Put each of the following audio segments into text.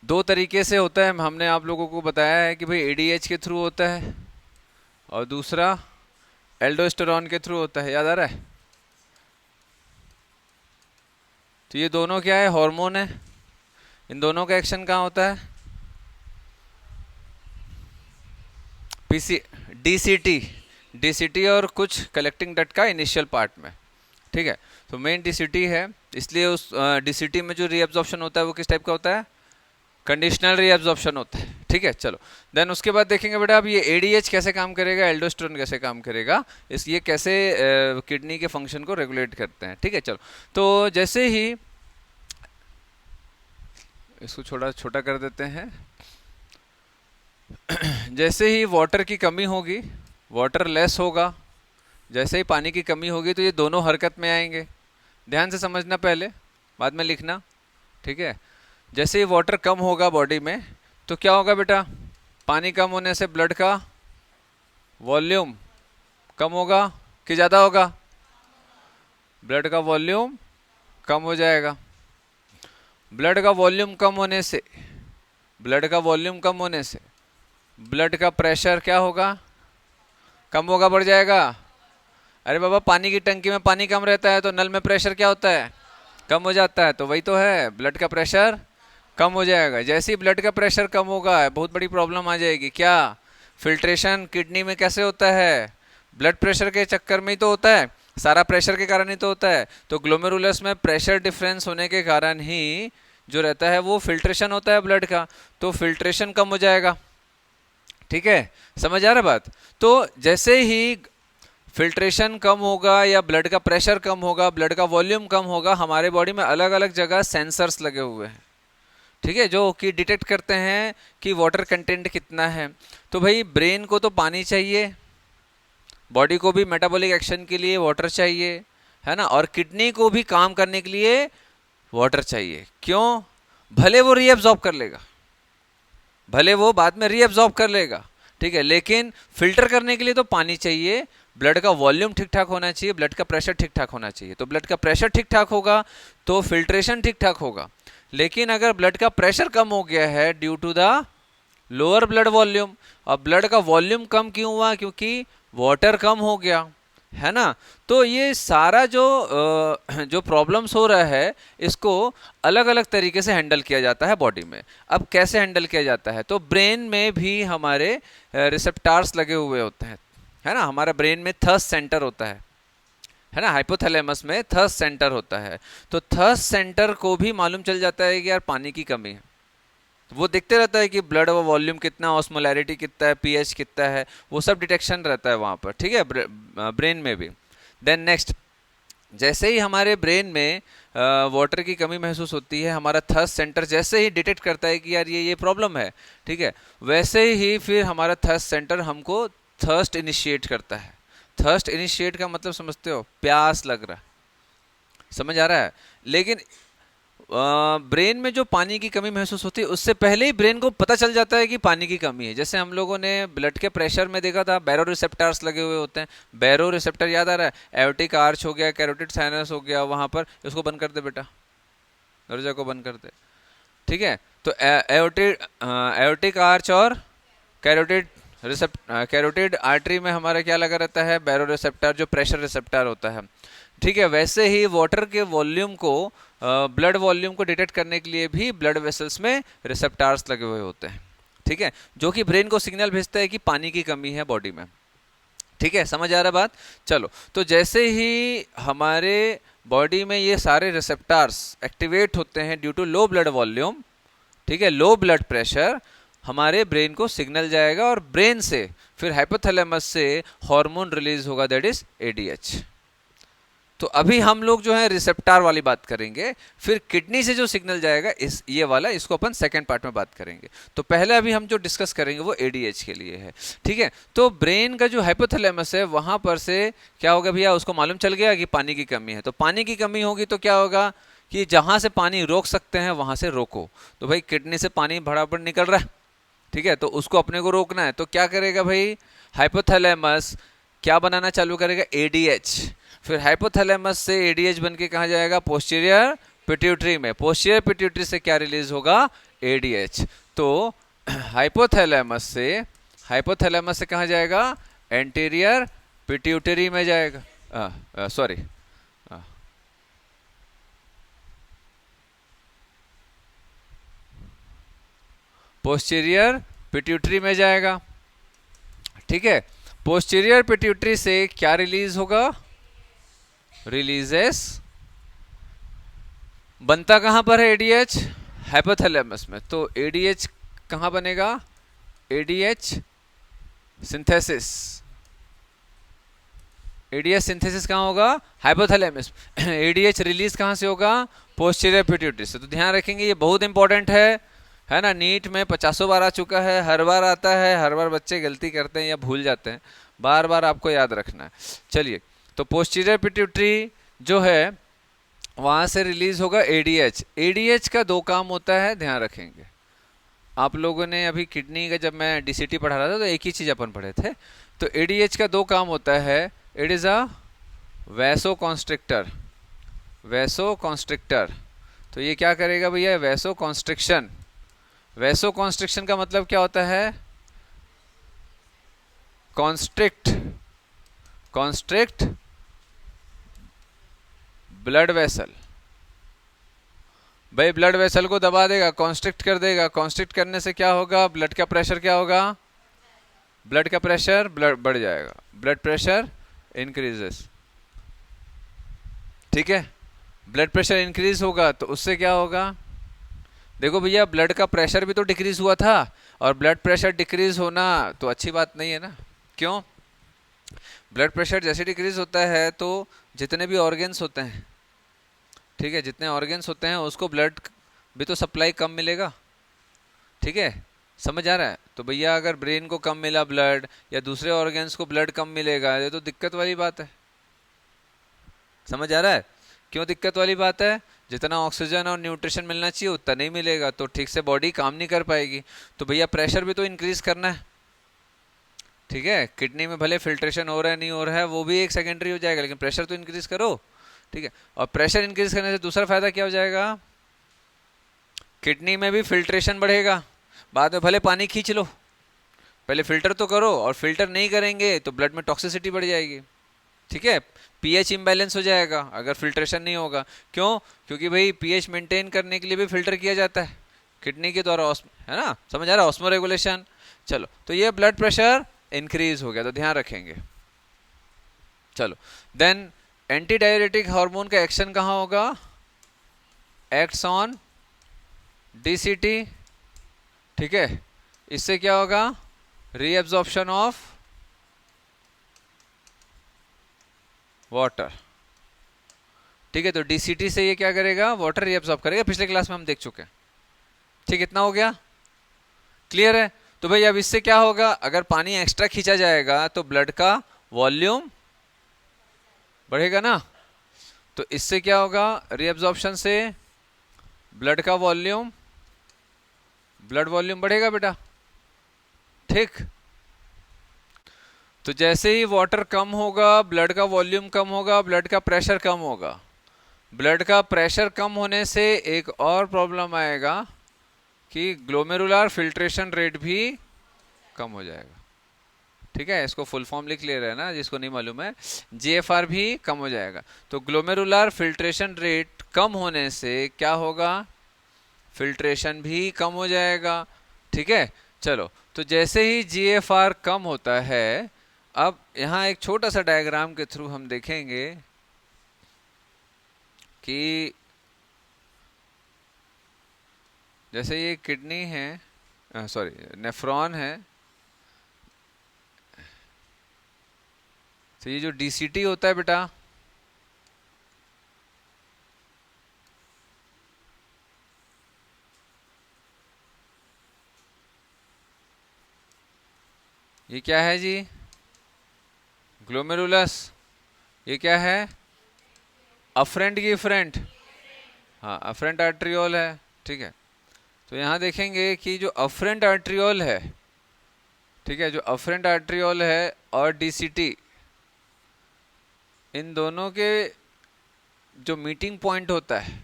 दो तरीके से होता है, हमने आप लोगों को बताया है कि भाई एडीएच के थ्रू होता है और दूसरा एल्डोस्टेरॉन के थ्रू होता है, याद आ रहा है? तो ये दोनों क्या है, हार्मोन है। इन दोनों का एक्शन कहाँ होता है? पीसी डीसीटी, डीसीटी और कुछ कलेक्टिंग डट का इनिशियल पार्ट में, ठीक है। तो मेन डीसीटी है, इसलिए उस डीसीटी में जो रीअब्जॉर्प्शन होता है वो किस टाइप का होता है? कंडीशनल रीअब्जॉर्प्शन होता है, ठीक है। चलो देन उसके बाद देखेंगे बेटा अब ये एडीएच कैसे काम करेगा, एल्डोस्टेरोन कैसे काम करेगा, इस ये कैसे किडनी के फंक्शन को रेगुलेट करते हैं, ठीक है। चलो तो जैसे ही इसको छोटा छोटा कर देते हैं जैसे ही वाटर की कमी होगी, वाटर लेस होगा, जैसे ही पानी की कमी होगी तो ये दोनों हरकत में आएंगे। ध्यान से समझना पहले, बाद में लिखना, ठीक है। जैसे ही वाटर कम होगा बॉडी में तो क्या होगा बेटा? पानी कम होने से ब्लड का वॉल्यूम कम होगा कि ज़्यादा होगा? ब्लड का वॉल्यूम कम हो जाएगा। ब्लड का वॉल्यूम कम होने से, ब्लड का वॉल्यूम कम होने से ब्लड का प्रेशर क्या होगा? कम होगा, बढ़ जाएगा? अरे बाबा, पानी की टंकी में पानी कम रहता है तो नल में प्रेशर क्या होता है? कम हो जाता है। तो वही तो है, ब्लड का प्रेशर कम हो जाएगा। जैसे ही ब्लड का प्रेशर कम होगा बहुत बड़ी प्रॉब्लम आ जाएगी। क्या? फिल्ट्रेशन किडनी में कैसे होता है? ब्लड प्रेशर के चक्कर में ही तो होता है, सारा प्रेशर के कारण ही तो होता है। तो ग्लोमेरुलस में प्रेशर डिफरेंस होने के कारण ही जो रहता है वो फिल्ट्रेशन होता है ब्लड का, तो फिल्ट्रेशन कम हो जाएगा, ठीक है। समझ आ रहा बात? तो जैसे ही फिल्ट्रेशन कम होगा या ब्लड का प्रेशर कम होगा, ब्लड का वॉल्यूम कम होगा, हमारे बॉडी में अलग अलग जगह सेंसर्स लगे हुए हैं, ठीक है, जो कि डिटेक्ट करते हैं कि वाटर कंटेंट कितना है। तो भाई ब्रेन को तो पानी चाहिए, बॉडी को भी मेटाबॉलिक एक्शन के लिए वाटर चाहिए, है ना, और किडनी को भी काम करने के लिए वाटर चाहिए। क्यों? भले वो रीअब्जॉर्ब कर लेगा, भले वो बाद में रीअब्जॉर्ब कर लेगा, ठीक है, लेकिन फिल्टर करने के लिए तो पानी चाहिए। ब्लड का वॉल्यूम ठीक ठाक होना चाहिए, ब्लड का प्रेशर ठीक ठाक होना चाहिए। तो ब्लड का प्रेशर ठीक ठाक होगा तो फिल्ट्रेशन ठीक ठाक होगा। लेकिन अगर ब्लड का प्रेशर कम हो गया है due to the lower blood volume, और ब्लड का वॉल्यूम कम क्यों हुआ? क्योंकि वाटर कम हो गया, है ना। तो ये सारा जो प्रॉब्लम्स हो रहा है इसको अलग अलग तरीके से हैंडल किया जाता है बॉडी में। अब कैसे हैंडल किया जाता है? तो ब्रेन में भी हमारे रिसेप्टार्स लगे हुए होते हैं, है ना। हमारा ब्रेन में थर्स्ट सेंटर होता है ना, हाइपोथैलेमस में थर्स्ट सेंटर होता है। तो थर्स्ट सेंटर को भी मालूम चल जाता है कि यार पानी की कमी है, वो देखते रहता है कि ब्लड वॉल्यूम कितना, ऑस्मोलैरिटी कितना है, पीएच कितना है, वो सब डिटेक्शन रहता है वहाँ पर, ठीक है, ब्रेन में भी। देन नेक्स्ट, जैसे ही हमारे ब्रेन में वाटर की कमी महसूस होती है, हमारा थर्स्ट सेंटर जैसे ही डिटेक्ट करता है कि यार ये प्रॉब्लम है, ठीक है, वैसे ही फिर हमारा थर्स्ट सेंटर हमको थर्स्ट इनिशिएट करता है। थर्स्ट इनिशिएट का मतलब समझते हो? प्यास लग रहा है, समझ आ रहा है। लेकिन ब्रेन में जो पानी की कमी महसूस होती है उससे पहले ही ब्रेन को पता चल जाता है कि पानी की कमी है। जैसे हम लोगों ने ब्लड के प्रेशर में देखा था, बैरो रिसेप्टर्स लगे हुए होते हैं। बैरो रिसेप्टर याद आ रहा है? एओर्टिक आर्च हो गया, कैरोटिड साइनस हो गया, वहां पर इसको बंद कर दे बेटा, दरवाजा को बंद कर दे, ठीक है। तो एओर्टिक आर्च और कैरोटिड कैरोटिड आर्टरी में हमारा क्या लगा रहता है? बैरो रिसेप्टर, जो प्रेशर रिसेप्टर होता है, ठीक है। वैसे ही वाटर के वॉल्यूम को, ब्लड वॉल्यूम को डिटेक्ट करने के लिए भी ब्लड वेसल्स में रिसेप्टार्स लगे हुए होते हैं, ठीक है, जो कि ब्रेन को सिग्नल भेजता है कि पानी की कमी है बॉडी में, ठीक है। समझ आ रहा बात? चलो, तो जैसे ही हमारे बॉडी में ये सारे रिसेप्टार्स एक्टिवेट होते हैं due to low blood volume, ठीक है, लो ब्लड प्रेशर, हमारे ब्रेन को सिग्नल जाएगा और ब्रेन से फिर हाइपोथैलेमस से हार्मोन रिलीज होगा, दैट इज एडीएच। तो अभी हम लोग जो है रिसेप्टार वाली बात करेंगे, फिर किडनी से जो सिग्नल जाएगा इस ये वाला, इसको अपन सेकंड पार्ट में बात करेंगे। तो पहले अभी हम जो डिस्कस करेंगे वो एडीएच के लिए है, ठीक है। तो ब्रेन का जो हाइपोथैलेमस है वहां पर से क्या होगा भैया? उसको मालूम चल गया कि पानी की कमी है। तो पानी की कमी होगी तो क्या होगा कि जहां से पानी रोक सकते हैं वहां से रोको। तो भाई किडनी से पानी भड़ाभड़ निकल रहा है, ठीक है, तो उसको अपने को रोकना है। तो क्या करेगा भाई? हाइपोथैलेमस क्या बनाना चालू करेगा? एडीएच। फिर हाइपोथैलेमस से एडीएच बन के कहाँ जाएगा? पोस्टीरियर पिट्यूटरी में, पोस्टीरियर पिट्यूटरी से क्या रिलीज होगा, एडीएच। तो हाइपोथैलेमस से कहाँ जाएगा, एंटीरियर पिट्यूटरी में जाएगा, सॉरी पोस्टीरियर पिट्यूटरी में जाएगा, ठीक है। पोस्टीरियर पिट्यूटरी से क्या रिलीज होगा, रिलीजेस, बनता कहां पर है एडीएच, हाइपोथैलेमस में। तो एडीएच कहां बनेगा, एडीएच सिंथेसिस, एडीएच सिंथेसिस कहां होगा, हाइपोथैलेमस। एडीएच रिलीज कहां से होगा, पोस्टीरियर पिट्यूटरी से। तो ध्यान रखेंगे, ये बहुत इंपॉर्टेंट है ना। नीट में 50 बार आ चुका है, हर बार आता है, हर बार बच्चे गलती करते हैं या भूल जाते हैं, बार बार आपको याद रखना है। चलिए, तो पोस्टीरियर पिट्यूटरी जो है वहां से रिलीज होगा एडीएच। एडीएच का दो काम होता है, ध्यान रखेंगे। आप लोगों ने अभी किडनी का जब मैं डीसीटी पढ़ा रहा था तो एक ही चीज अपन पढ़े थे। तो एडीएच का दो काम होता है, it is a vasoconstrictor, vasoconstrictor. तो ये क्या करेगा भैया, वैसोकॉन्स्ट्रिक्शन। वैसोकॉन्स्ट्रिक्शन का मतलब क्या होता है, कॉन्स्ट्रिक्ट, कॉन्स्ट्रिक्ट ब्लड वेसल। भाई ब्लड वेसल को दबा देगा, कॉन्स्ट्रिक्ट कर देगा। कॉन्स्ट्रिक्ट करने से क्या होगा, ब्लड का प्रेशर क्या होगा, ब्लड का प्रेशर बढ़ जाएगा, ब्लड प्रेशर इंक्रीजेस, ठीक है। ब्लड प्रेशर इंक्रीज होगा तो उससे क्या होगा, देखो भैया ब्लड का प्रेशर भी तो डिक्रीज हुआ था, और ब्लड प्रेशर डिक्रीज होना तो अच्छी बात नहीं है ना। क्यों, ब्लड प्रेशर जैसे डिक्रीज होता है तो जितने भी ऑर्गन्स होते हैं, ठीक है, जितने ऑर्गन्स होते हैं उसको ब्लड भी तो सप्लाई कम मिलेगा, ठीक है, समझ आ रहा है। तो भैया अगर ब्रेन को कम मिला ब्लड, या दूसरे ऑर्गन्स को ब्लड कम मिलेगा, ये तो दिक्कत वाली बात है। समझ आ रहा है, क्यों दिक्कत वाली बात है, जितना ऑक्सीजन और न्यूट्रिशन मिलना चाहिए उतना नहीं मिलेगा, तो ठीक से बॉडी काम नहीं कर पाएगी। तो भैया प्रेशर भी तो इंक्रीज करना है, ठीक है। किडनी में भले फिल्ट्रेशन हो रहा है नहीं हो रहा है वो भी एक सेकेंडरी हो जाएगा, लेकिन प्रेशर तो इंक्रीज करो, ठीक है। और प्रेशर इंक्रीज करने से दूसरा फायदा क्या हो जाएगा, किडनी में भी फिल्ट्रेशन बढ़ेगा। बाद में भले पानी खींच लो, पहले फिल्टर तो करो, और फिल्टर नहीं करेंगे तो ब्लड में टॉक्सिसिटी बढ़ जाएगी, ठीक है। पीएच इम्बैलेंस हो जाएगा अगर फिल्ट्रेशन नहीं होगा। क्यों, क्योंकि भाई पीएच मेंटेन करने के लिए भी फिल्टर किया जाता है किडनी के द्वारा, है ना, समझ आ रहा है, ऑस्मो रेगुलेशन। चलो, तो ये ब्लड प्रेशर इंक्रीज हो गया, तो ध्यान रखेंगे। चलो, देन एंटी डायरेटिक हार्मोन का एक्शन कहाँ होगा, एक्ट्स ऑन डीसीटी, ठीक है। इससे क्या होगा, रीएब्जॉर्प्शन ऑफ वाटर, ठीक है। तो डीसीटी से ये क्या करेगा, वाटर रीएब्जॉर्ब करेगा, पिछले क्लास में हम देख चुके हैं, ठीक, इतना हो गया, क्लियर है। तो भाई अब इससे क्या होगा, अगर पानी एक्स्ट्रा खींचा जाएगा तो ब्लड का वॉल्यूम बढ़ेगा ना। तो इससे क्या होगा, रीअब्जॉर्प्शन से ब्लड का वॉल्यूम, ब्लड वॉल्यूम बढ़ेगा बेटा, ठीक। तो जैसे ही वाटर कम होगा ब्लड का वॉल्यूम कम होगा, ब्लड का प्रेशर कम होगा। ब्लड का प्रेशर कम होने से एक और प्रॉब्लम आएगा कि ग्लोमेरुलर फिल्ट्रेशन रेट भी कम हो जाएगा, ठीक है। इसको फुल फॉर्म लिख ले रहे हैं ना, जिसको नहीं मालूम है, जीएफआर भी कम हो जाएगा। तो ग्लोमेरुलर फिल्ट्रेशन रेट कम होने से क्या होगा, फिल्ट्रेशन भी कम हो जाएगा, ठीक है। चलो, तो जैसे ही जीएफआर कम होता है, अब यहाँ एक छोटा सा डायग्राम के थ्रू हम देखेंगे कि जैसे ये किडनी है, सॉरी नेफ्रॉन है, तो ये जो डीसीटी होता है बेटा, ये क्या है जी, ग्लोमेरुलस। ये क्या है, अफरेंट की फ्रंट, हाँ अफरेंट आर्ट्रियोल है, ठीक है। तो यहाँ देखेंगे कि जो अफरेंट आर्ट्रियोल है, ठीक है, जो अफरेंट आर्ट्रियोल है और डीसीटी, इन दोनों के जो मीटिंग पॉइंट होता है,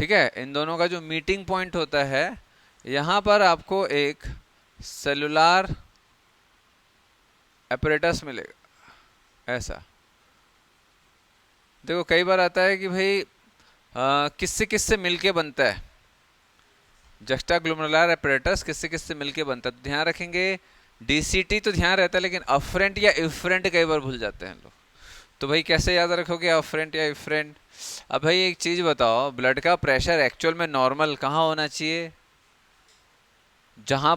ठीक है, इन दोनों का जो मीटिंग पॉइंट होता है, यहाँ पर आपको एक सेलुलर apparatus मिलेगा ऐसा। देखो कई बार आता है कि भाई किससे किससे मिलके बनता है, जस्टा ग्लोमेरुलर apparatus किससे किससे मिलके बनता है, तो ध्यान रखेंगे डीसीटी तो ध्यान रहता है, लेकिन अफरेंट या इफरेंट कई बार भूल जाते हैं लोग। तो भाई कैसे याद रखोगे अफरेंट या इफरेंट? अब भाई एक चीज बताओ, ब्लड का प्रेशर एक्चुअल में नॉर्मल कहाँ होना चाहिए? जहां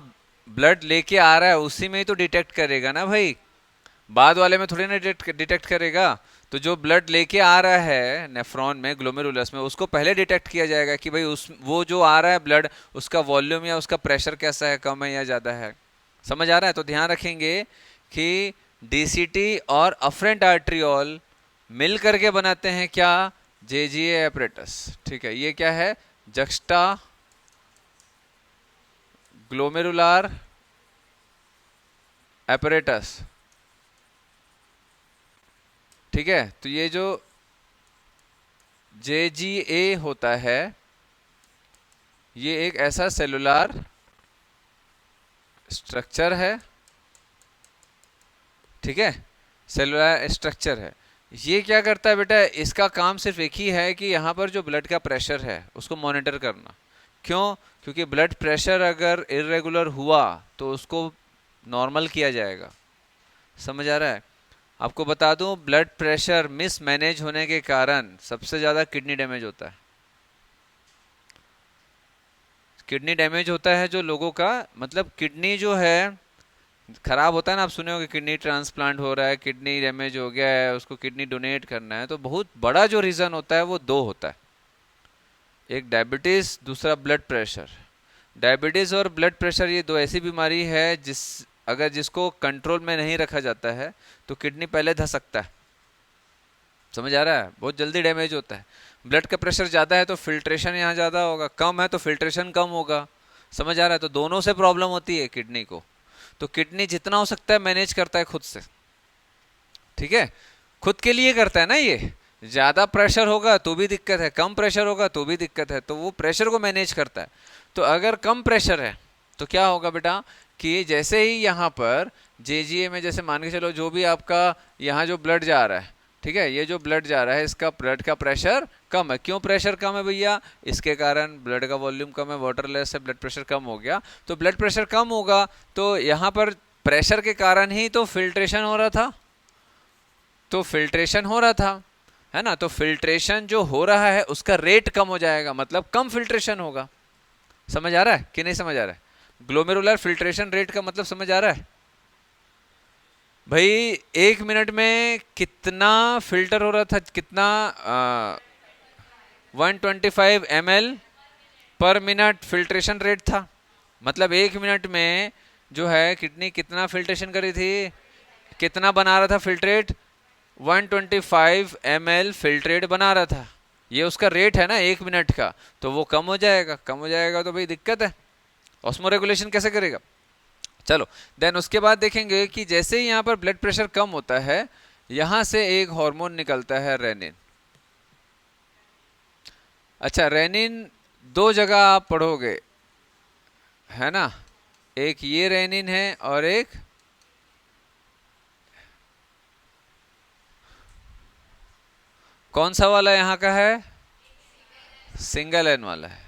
ब्लड लेके आ रहा है उसी में ही तो डिटेक्ट करेगा ना भाई, बाद वाले में थोड़ी ना डिटेक्ट करेगा। तो जो ब्लड लेके आ रहा है नेफ्रॉन में, ग्लोमेरुलस में, उसको पहले डिटेक्ट किया जाएगा कि भाई उस वो जो आ रहा है ब्लड, उसका वॉल्यूम या उसका प्रेशर कैसा है, कम है या ज़्यादा है। समझ आ रहा है? तो ध्यान रखेंगे कि डीसीटी और अफरेंट आर्ट्रियोल मिल करके बनाते हैं क्या? JGA apparatus. ठीक है, ये क्या है? Juxta glomerular apparatus. ठीक है, तो ये जो जेजीए होता है, ये एक ऐसा सेलुलर स्ट्रक्चर है। ठीक है, सेलुलर स्ट्रक्चर है। ये क्या करता है बेटा? इसका काम सिर्फ एक ही है कि यहाँ पर जो ब्लड का प्रेशर है उसको मॉनिटर करना। क्यों? क्योंकि ब्लड प्रेशर अगर इरेगुलर हुआ तो उसको नॉर्मल किया जाएगा। समझ आ रहा है? आपको बता दूं, ब्लड प्रेशर मिसमैनेज होने के कारण सबसे ज़्यादा किडनी डैमेज होता है। किडनी डैमेज होता है जो लोगों का, मतलब किडनी जो है खराब होता है ना, आप सुने होंगे किडनी ट्रांसप्लांट हो रहा है, किडनी डैमेज हो गया है, उसको किडनी डोनेट करना है। तो बहुत बड़ा जो रीज़न होता है वो दो होता है, एक डायबिटीज़, दूसरा ब्लड प्रेशर। डायबिटीज़ और ब्लड प्रेशर ये दो ऐसी बीमारी है जिसको कंट्रोल में नहीं रखा जाता है तो किडनी पहले धसकता है। समझ आ रहा है? बहुत जल्दी डैमेज होता है। ब्लड का प्रेशर ज़्यादा है तो फिल्ट्रेशन यहाँ ज़्यादा होगा, कम है तो फिल्ट्रेशन कम होगा। समझ आ रहा है? तो दोनों से प्रॉब्लम होती है किडनी को। तो किडनी जितना हो सकता है मैनेज करता है खुद से। ठीक है, खुद के लिए करता है ना। ये ज़्यादा प्रेशर होगा तो भी दिक्कत है, कम प्रेशर होगा तो भी दिक्कत है, तो वो प्रेशर को मैनेज करता है। तो अगर कम प्रेशर है तो क्या होगा बेटा कि जैसे ही यहाँ पर जेजीए में, जैसे मान के चलो जो भी आपका यहाँ जो ब्लड जा रहा है, ठीक है, ये जो ब्लड जा रहा है इसका ब्लड का प्रेशर कम है। क्यों प्रेशर कम है भैया? इसके कारण ब्लड का वॉल्यूम कम है, वाटर लेस है, ब्लड प्रेशर कम हो गया। तो ब्लड प्रेशर कम होगा तो यहाँ पर प्रेशर के कारण ही तो फिल्ट्रेशन हो रहा था, तो फिल्ट्रेशन हो रहा था, है ना। तो फिल्ट्रेशन जो हो रहा है उसका रेट कम हो जाएगा, मतलब कम फिल्ट्रेशन होगा। समझ आ रहा है कि नहीं समझ आ रहा है? ग्लोमेरुलर फिल्ट्रेशन रेट का मतलब समझ आ रहा है भाई? 1 मिनट में कितना फिल्टर हो रहा था, कितना 125 ml/मिनट फिल्ट्रेशन रेट था। मतलब 1 मिनट में जो है किडनी कितना फिल्ट्रेशन करी थी, कितना बना रहा था फिल्ट्रेट? 125 ml फिल्ट्रेट बना रहा था। ये उसका रेट है ना 1 मिनट का, तो वो कम हो जाएगा। कम हो जाएगा तो भाई दिक्कत है, ऑस्मो रेगुलेशन कैसे करेगा? चलो देन उसके बाद देखेंगे कि जैसे ही यहाँ पर ब्लड प्रेशर कम होता है, यहाँ से एक हार्मोन निकलता है रेनिन। अच्छा, रेनिन दो जगह आप पढ़ोगे, है ना, एक ये रेनिन है और एक कौन सा वाला यहाँ का है? सिंगल एन वाला है।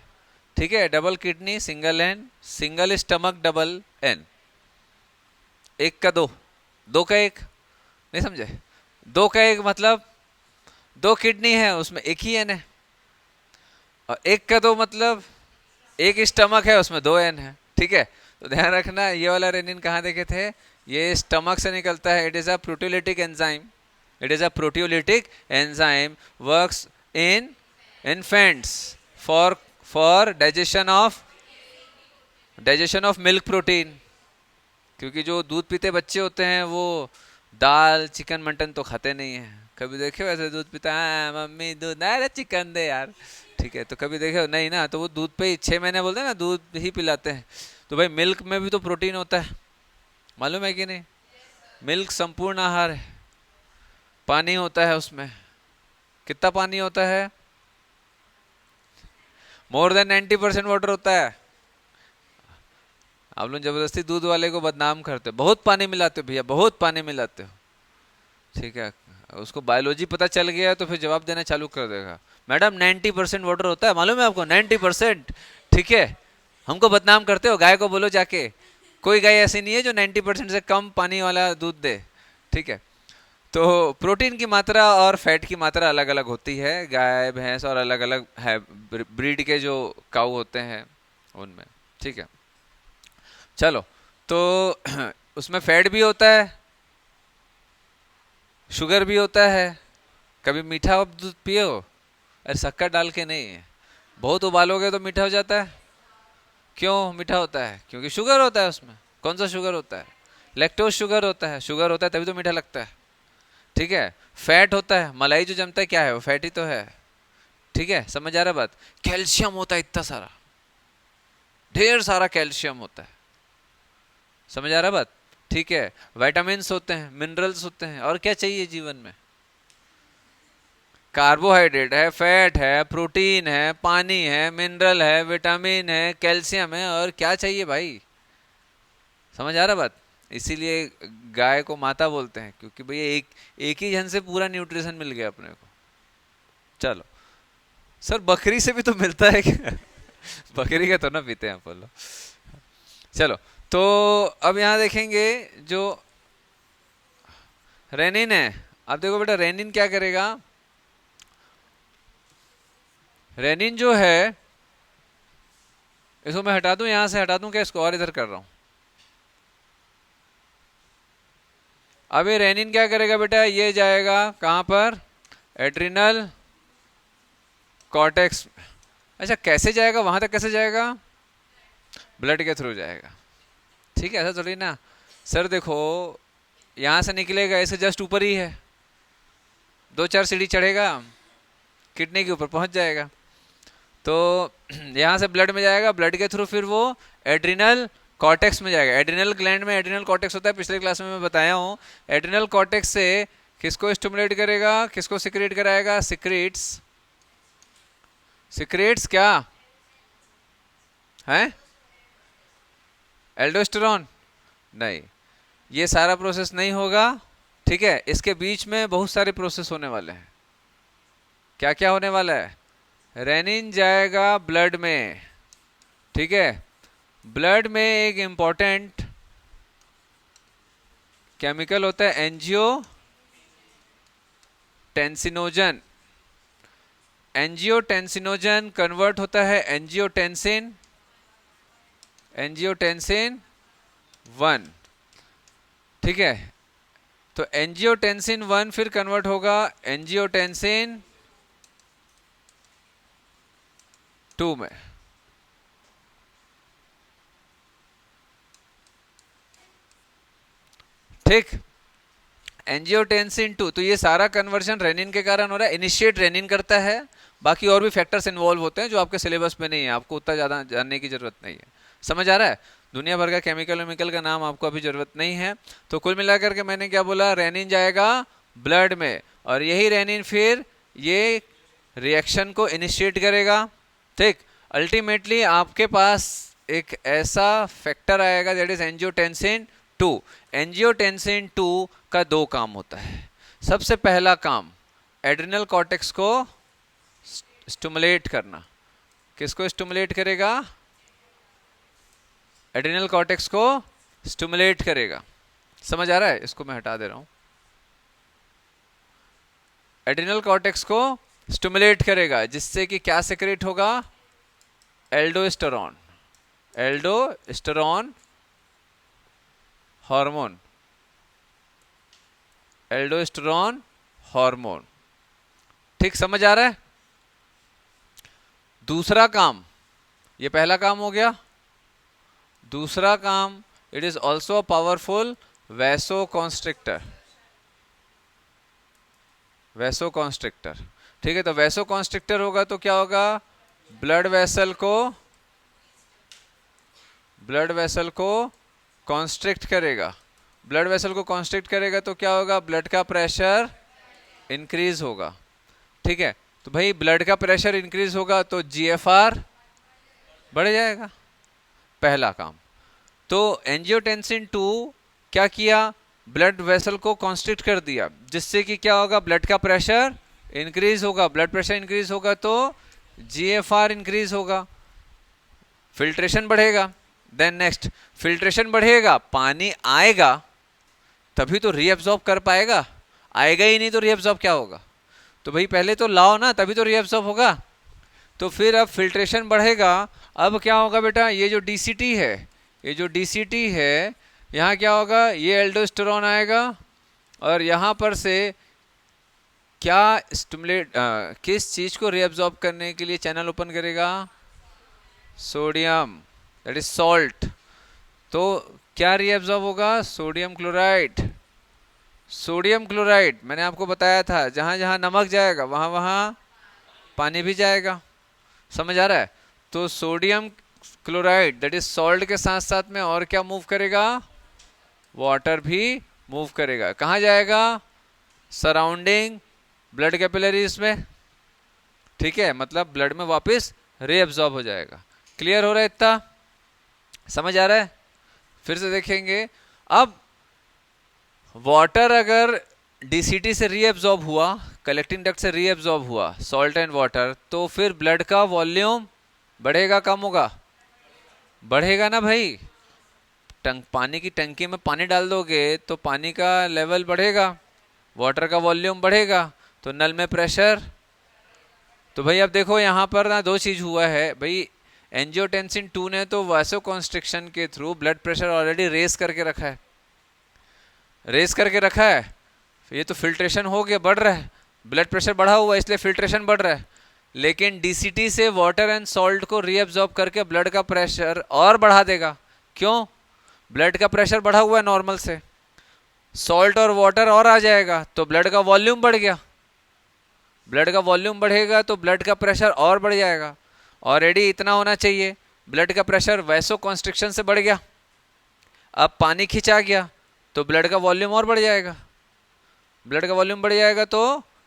ठीक है, double kidney single N, single stomach double N. एक का दो, दो का एक, नहीं समझे? दो का एक मतलब दो किडनी है उसमें एक ही एन है, और एक का दो मतलब एक स्टमक है उसमें दो एन है। ठीक है, तो ध्यान रखना ये वाला रेनिन कहाँ देखे थे? ये स्टमक से निकलता है। It is a proteolytic enzyme, it is a proteolytic enzyme works in infants for digestion of milk protein. क्योंकि जो दूध पीते बच्चे होते हैं वो दाल चिकन मटन तो खाते नहीं है। कभी देखे वैसे दूध पीता है, मम्मी दूध, अरे चिकन दे यार। ठीक है, तो कभी देखे नहीं ना, तो वो दूध पे ही 6 महीने बोलते हैं ना, दूध ही पिलाते हैं। तो भाई मिल्क में भी तो प्रोटीन होता है, मालूम है कि नहीं? मिल्क संपूर्ण आहार है, पानी होता है उसमें। कितना पानी होता है? मोर देन 90% वाटर होता है। आप लोग जबरदस्ती दूध वाले को बदनाम करते हो, बहुत पानी मिलाते हो भैया, बहुत पानी मिलाते हो, ठीक है। उसको बायोलॉजी पता चल गया तो फिर जवाब देना चालू कर देगा। मैडम 90% वाटर होता है, मालूम है आपको, 90%, ठीक है। हमको बदनाम करते हो, गाय को बोलो जाके, कोई गाय ऐसी नहीं है जो 90% से कम पानी वाला दूध दे, ठीक है। तो प्रोटीन की मात्रा और फैट की मात्रा अलग अलग होती है गाय भैंस, और अलग अलग है ब्रीड के जो काऊ होते हैं उनमें, ठीक है। चलो, तो उसमें फैट भी होता है, शुगर भी होता है। कभी मीठा आप दूध पिए हो? अरे शक्कर डाल के नहीं, बहुत उबालोगे तो मीठा हो जाता है। क्यों मीठा होता है? क्योंकि शुगर होता है उसमें। कौन सा शुगर होता है? लैक्टोज शुगर होता है, शुगर होता है तभी तो मीठा लगता है, ठीक है। फैट होता है, मलाई जो जमता है क्या है? वो फैट ही तो है, ठीक है। समझ आ रहा बात? कैल्शियम होता है इतना सारा, ढेर सारा कैल्शियम होता है, समझ आ रहा बात? ठीक है। विटामिन्स होते हैं, मिनरल्स होते हैं, और क्या चाहिए जीवन में? कार्बोहाइड्रेट है, फैट है, प्रोटीन है, पानी है, मिनरल है, विटामिन है, कैल्शियम है, और क्या चाहिए भाई? समझ आ रहा बात? इसीलिए गाय को माता बोलते हैं, क्योंकि भैया एक एक ही जन से पूरा न्यूट्रिशन मिल गया अपने को। चलो सर, बकरी से भी तो मिलता है क्या? बकरी का तो ना पीते हैं अपन लोग। चलो, तो अब यहाँ देखेंगे जो रेनिन है। अब देखो बेटा, रेनिन क्या करेगा? रेनिन जो है, इसको मैं हटा दूं, यहां से हटा दूं क्या इसको, और इधर कर रहा हूं। अब ये रेनिन क्या करेगा बेटा? ये जाएगा कहां पर? Adrenal cortex. अच्छा, कैसे जाएगा वहां तक? कैसे जाएगा? ब्लड के थ्रू जाएगा, ठीक है। ऐसा थोड़ी ना सर, देखो यहां से निकलेगा, ऐसे जस्ट ऊपर ही है, 2-4 सीढ़ी चढ़ेगा, किडनी के ऊपर पहुंच जाएगा। तो यहाँ से ब्लड में जाएगा, ब्लड के थ्रू फिर वो एड्रिनल कॉर्टेक्स में जाएगा। एड्रिनल ग्लैंड में एड्रिनल कॉर्टेक्स होता है, पिछले क्लास में मैं बताया हूँ। एड्रिनल कॉर्टेक्स से किसको स्टिमुलेट करेगा, किसको सिक्रेट कराएगा? सिक्रेट्स। सिक्रेट्स क्या है? एल्डोस्टेरॉन? नहीं, ये सारा प्रोसेस नहीं होगा, ठीक है। इसके बीच में बहुत सारे प्रोसेस होने वाले हैं। क्या क्या होने वाला है? रेनिन जाएगा ब्लड में, ठीक है। ब्लड में एक इंपॉर्टेंट केमिकल होता है एंजियो टेंसिनोजन। एंजियोटेंसिनोजन कन्वर्ट होता है एंजियोटेंसिन, एंजियोटेंसिन 1, ठीक है। तो एंजियोटेंसिन 1 फिर कन्वर्ट होगा एंजियोटेंसिन 2 में, ठीक। एंजियोटेंसिन 2, तो ये सारा कन्वर्जन रेनिन के कारण हो रहा है। इनिशिएट रेनिन करता है, बाकी और भी फैक्टर्स इन्वॉल्व होते हैं जो आपके सिलेबस में नहीं है, आपको उतना ज़्यादा जानने की जरूरत नहीं है। समझ आ रहा है? दुनिया भर का केमिकल वेमिकल का नाम आपको अभी जरूरत नहीं है। तो कुल मिलाकर के मैंने क्या बोला? रेनिन जाएगा ब्लड में, और यही रेनिन फिर ये रिएक्शन को इनिशिएट करेगा, ठीक। अल्टीमेटली आपके पास एक ऐसा फैक्टर आएगा दैट इज एंजियोटेंसिन 2। एंजियोटेंसिन 2 का 2 काम होता है। सबसे पहला काम एड्रिनल कॉर्टेक्स को स्टिमुलेट करना। किसको स्टिमुलेट करेगा? एड्रिनल कॉर्टेक्स को स्टिमुलेट करेगा। समझ आ रहा है? इसको मैं हटा दे रहा हूं। एड्रिनल कॉर्टेक्स को स्टिमुलेट करेगा, जिससे कि क्या सेक्रेट होगा? Aldosterone. Aldosterone hormone, aldosterone hormone, ठीक। समझ आ रहा है? दूसरा काम, ये पहला काम हो गया। दूसरा काम, it is also a powerful vasoconstrictor. Vasoconstrictor, ठीक है। तो वैसोकॉन्स्ट्रिक्टर होगा तो क्या होगा? ब्लड वेसल को कॉन्स्ट्रिक्ट करेगा। ब्लड वेसल को कॉन्स्ट्रिक्ट करेगा तो क्या होगा? ब्लड का प्रेशर इंक्रीज होगा, ठीक है। तो भाई ब्लड का प्रेशर इंक्रीज होगा तो जीएफआर बढ़ जाएगा, पहला काम। तो एंजियोटेंसिन 2 क्या किया, ब्लड वेसल को कॉन्स्ट्रिक्ट कर दिया, जिससे कि क्या होगा, ब्लड का प्रेशर इंक्रीज होगा, ब्लड प्रेशर इंक्रीज होगा तो जीएफआर इंक्रीज होगा, फिल्ट्रेशन बढ़ेगा। देन नेक्स्ट, फिल्ट्रेशन बढ़ेगा, पानी आएगा तभी तो रीअब्सॉर्ब कर पाएगा, आएगा ही नहीं तो रीअब्सॉर्ब क्या होगा, तो भाई पहले तो लाओ ना तभी तो रीअब्सॉर्ब होगा। तो फिर अब फिल्ट्रेशन बढ़ेगा, अब क्या होगा बेटा, ये जो डीसीटी है, ये जो डीसीटी है, यहाँ क्या होगा, ये एल्डोस्टेरोन आएगा और यहाँ पर से क्या स्टिमुलेट, किस चीज को रीअब्सॉर्ब करने के लिए चैनल ओपन करेगा, सोडियम, दैट इज सॉल्ट। तो क्या रीअब्सॉर्ब होगा, सोडियम क्लोराइड। सोडियम क्लोराइड मैंने आपको बताया था, जहां जहां नमक जाएगा वहां वहां पानी भी जाएगा, समझ आ रहा है। तो sodium chloride that is salt के साथ साथ में और क्या मूव करेगा, वाटर भी मूव करेगा, कहाँ जाएगा, सराउंडिंग ब्लड कैपिलरीज में, ठीक है, मतलब ब्लड में वापस रीअब्सॉर्ब हो जाएगा। क्लियर हो रहा है इतना, समझ आ रहा है। फिर से देखेंगे, अब वाटर अगर डीसीटी से रीअब्सॉर्ब हुआ, कलेक्टिंग डक्ट से रीअब्सॉर्ब हुआ सॉल्ट एंड वाटर, तो फिर ब्लड का वॉल्यूम बढ़ेगा कम होगा, बढ़ेगा ना भाई। पानी की टंकी में पानी डाल दोगे तो पानी का लेवल बढ़ेगा, वाटर का वॉल्यूम बढ़ेगा, तो नल में प्रेशर। तो भाई अब देखो यहाँ पर ना दो चीज हुआ है भाई, एंजियोटेंसिन 2 ने तो वासोकॉन्स्ट्रिक्शन के through blood pressure already raise करके रखा है, रेस करके रखा है, ये तो फिल्ट्रेशन हो गया, बढ़ रहा है, ब्लड प्रेशर बढ़ा हुआ है इसलिए फिल्ट्रेशन बढ़ रहा है। लेकिन डीसीटी से वाटर एंड सॉल्ट को रीअब्सॉर्ब करके ब्लड का प्रेशर और बढ़ा देगा, क्यों, ब्लड का प्रेशर बढ़ा हुआ है नॉर्मल से, सॉल्ट और वाटर और आ जाएगा तो ब्लड का वॉल्यूम बढ़ गया, ब्लड का वॉल्यूम बढ़ेगा तो ब्लड का प्रेशर और बढ़ जाएगा, ऑलरेडी इतना होना चाहिए, ब्लड का प्रेशर वैसो कॉन्स्ट्रिक्शन से बढ़ गया, अब पानी खिंचा गया तो ब्लड का वॉल्यूम और बढ़ जाएगा, ब्लड का वॉल्यूम बढ़ जाएगा तो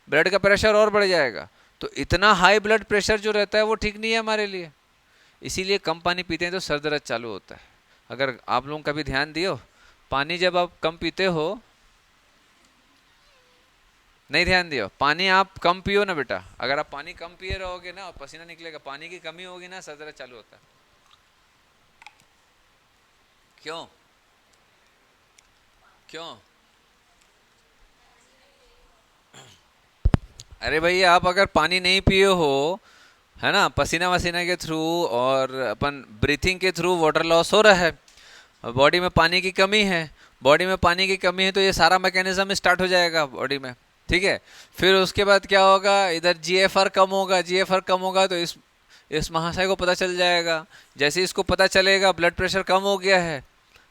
ब्लड का प्रेशर और बढ़ जाएगा। तो इतना हाई ब्लड प्रेशर जो रहता है वो ठीक नहीं है हमारे लिए, इसीलिए कम पानी पीते हैं तो सर दर्द चालू होता है। अगर आप लोग कभी ध्यान दियो, पानी जब आप कम पीते हो, नहीं ध्यान दियो, पानी आप कम पियो ना बेटा, अगर आप पानी कम पिए रहोगे ना और पसीना निकलेगा, पानी की कमी होगी ना, सर दर्द चालू होता है। क्यों, क्यों, अरे भाई आप अगर पानी नहीं पिए हो, है ना, पसीना वसीना के थ्रू और अपन ब्रीथिंग के थ्रू वाटर लॉस हो रहा है, बॉडी में पानी की कमी है, बॉडी में पानी की कमी है तो ये सारा मैकेनिज्म स्टार्ट हो जाएगा बॉडी में, ठीक है। फिर उसके बाद क्या होगा, इधर जीएफआर कम होगा, जीएफआर कम होगा तो इस महाशय को पता चल जाएगा, जैसे इसको पता चलेगा ब्लड प्रेशर कम हो गया है,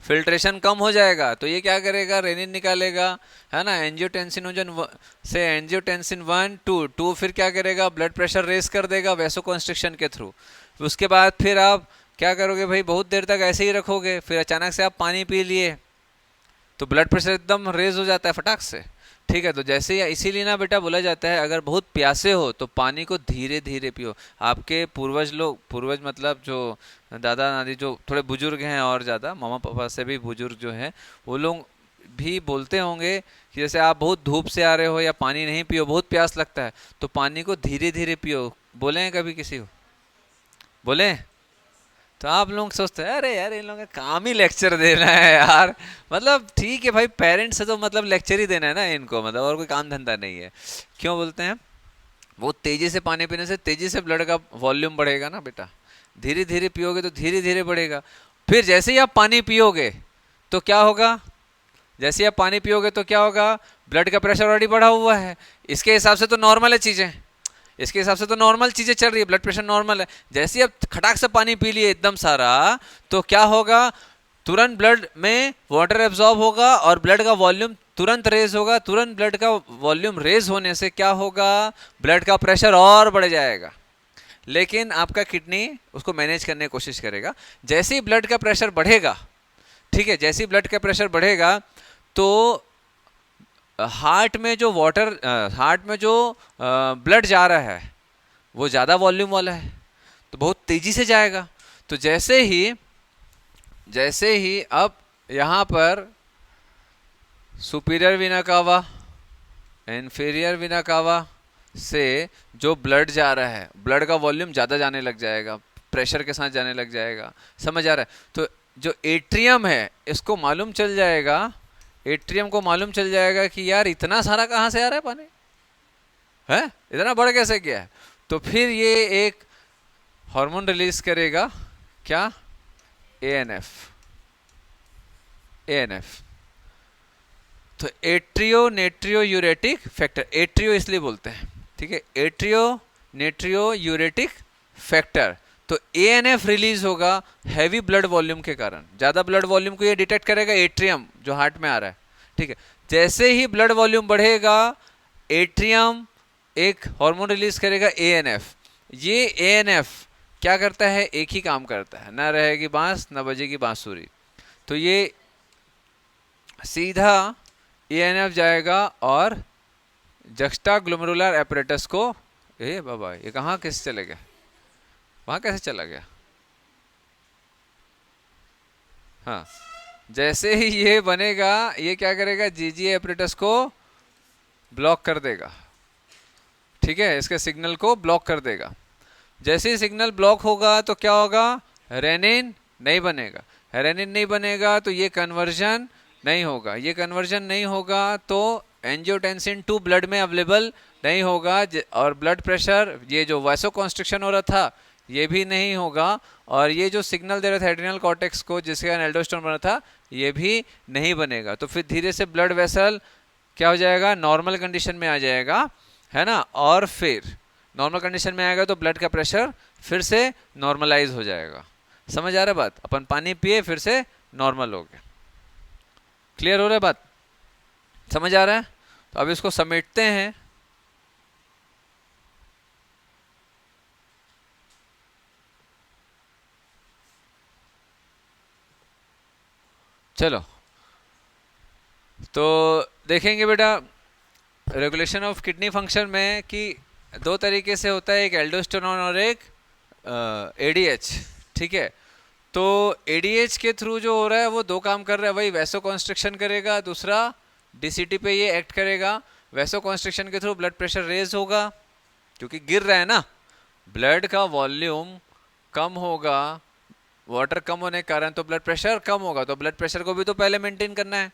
फिल्ट्रेशन कम हो जाएगा, तो ये क्या करेगा, रेनिन निकालेगा, है ना, एंजियोटेंसिनोजन से एंजियोटेंसिन 1 2 फिर क्या करेगा, ब्लड प्रेशर रेस कर देगा वैसोकॉन्स्ट्रिक्शन के थ्रू। उसके बाद फिर आप क्या करोगे भाई, बहुत देर तक ऐसे ही रखोगे, फिर अचानक से आप पानी पी लिए तो ब्लड प्रेशर एकदम रेज हो जाता है फटाक से, ठीक है। तो जैसे ही, इसीलिए ना बेटा बोला जाता है अगर बहुत प्यासे हो तो पानी को धीरे धीरे पियो। आपके पूर्वज लोग, पूर्वज मतलब जो दादा दादी जो थोड़े बुजुर्ग हैं और ज़्यादा मामा पापा से भी बुजुर्ग जो हैं, वो लोग भी बोलते होंगे कि जैसे आप बहुत धूप से आ रहे हो या पानी नहीं पियो, बहुत प्यास लगता है तो पानी को धीरे धीरे पियो, बोले हैं कभी किसी को, बोले हैं? तो आप लोग सोचते हैं अरे यार इन लोगों का काम ही लेक्चर देना है यार, मतलब ठीक है भाई, पेरेंट्स से तो मतलब लेक्चर ही देना है ना इनको, मतलब और कोई काम धंधा नहीं है। क्यों बोलते हैं, वो तेजी से पानी पीने से तेजी से ब्लड का वॉल्यूम बढ़ेगा ना बेटा, धीरे धीरे पियोगे तो धीरे धीरे बढ़ेगा। फिर जैसे ही आप पानी पियोगे तो क्या होगा, जैसे ही आप पानी पियोगे तो क्या होगा, ब्लड का प्रेशर ऑलरेडी बढ़ा हुआ है, इसके हिसाब से तो नॉर्मल है चीज़ें, इसके हिसाब से तो नॉर्मल चीजें चल रही है, ब्लड प्रेशर नॉर्मल है। जैसे ही आप खटाक से पानी पी लिए एकदम सारा, तो क्या होगा, तुरंत ब्लड में वाटर एब्जॉर्ब होगा और ब्लड का वॉल्यूम तुरंत रेज होगा, तुरंत ब्लड का वॉल्यूम रेज होने से क्या होगा, ब्लड का प्रेशर और बढ़ जाएगा। लेकिन आपका किडनी उसको मैनेज करने की कोशिश करेगा, जैसे ही ब्लड का प्रेशर बढ़ेगा, ठीक है, जैसे ही ब्लड का प्रेशर बढ़ेगा तो हार्ट में जो वाटर, हार्ट में जो ब्लड जा रहा है वो ज़्यादा वॉल्यूम वाला है तो बहुत तेज़ी से जाएगा, तो जैसे ही अब यहाँ पर superior vena cava, inferior vena cava से जो ब्लड जा रहा है, ब्लड का वॉल्यूम ज़्यादा जाने लग जाएगा, प्रेशर के साथ जाने लग जाएगा, समझ आ रहा है। तो जो एट्रियम है इसको मालूम चल जाएगा, एट्रियम को मालूम चल जाएगा कि यार इतना सारा कहाँ से आ रहा है पानी, है इतना बढ़ कैसे गया है। तो फिर ये एक हार्मोन रिलीज करेगा, क्या, एएनएफ। एएनएफ तो एट्रियो नेट्रियो यूरेटिक फैक्टर, एट्रियो इसलिए बोलते हैं, ठीक है, एट्रियो नेट्रियो यूरेटिक फैक्टर। तो एएनएफ रिलीज होगा हैवी ब्लड वॉल्यूम के कारण, ज्यादा ब्लड वॉल्यूम को ये डिटेक्ट करेगा एट्रियम जो हार्ट में आ रहा है, ठीक है। जैसे ही ब्लड वॉल्यूम बढ़ेगा एट्रियम एक हार्मोन रिलीज करेगा एएनएफ। ये एएनएफ क्या करता है, एक ही काम करता है, ना रहेगी बांस ना बजेगी बांसुरी। तो ये सीधा एएनएफ जाएगा और जक्स्टा ग्लोमेरुलर एपरेटस को, ए बाबा ये कहाँ कैसे चले गया, वहाँ कैसे चला गया, हाँ, जैसे ही ये बनेगा ये क्या करेगा, जीजीए एपरेटस को ब्लॉक कर देगा, ठीक है, इसके सिग्नल को ब्लॉक कर देगा। जैसे ही सिग्नल ब्लॉक होगा तो क्या होगा, रेनिन नहीं बनेगा, रेनिन नहीं बनेगा तो ये कन्वर्जन नहीं होगा, ये कन्वर्जन नहीं होगा तो एंजियोटेंसिन 2 ब्लड में अवेलेबल नहीं होगा, और ब्लड प्रेशर, ये जो वासोकॉन्स्ट्रिक्शन हो रहा था ये भी नहीं होगा, और ये जो सिग्नल दे रहा था एड्रिनल कॉर्टेक्स को जिसके कारण एल्डोस्टेरोन बना था ये भी नहीं बनेगा। तो फिर धीरे से ब्लड वेसल क्या हो जाएगा, नॉर्मल कंडीशन में आ जाएगा, है ना, और फिर नॉर्मल कंडीशन में आएगा तो ब्लड का प्रेशर फिर से नॉर्मलाइज हो जाएगा। समझ आ रहा है बात, अपन पानी पिए फिर से नॉर्मल हो गया, क्लियर हो रहा है बात, समझ आ रहा है। तो अब इसको समेटते हैं, चलो तो देखेंगे बेटा रेगुलेशन ऑफ किडनी फंक्शन में कि दो तरीके से होता है, एक एल्डोस्टेरोन और एक एडीएच, ठीक है। तो एडीएच के थ्रू जो हो रहा है वो दो काम कर रहा है, वही वैसोकॉन्स्ट्रिक्शन करेगा, दूसरा डीसीटी पे ये एक्ट करेगा। वैसोकॉन्स्ट्रिक्शन के थ्रू ब्लड प्रेशर रेज होगा क्योंकि गिर रहा है ना, ब्लड का वॉल्यूम कम होगा, वाटर कम होने के कारण तो ब्लड प्रेशर कम होगा, तो ब्लड प्रेशर को भी तो पहले मेंटेन करना है,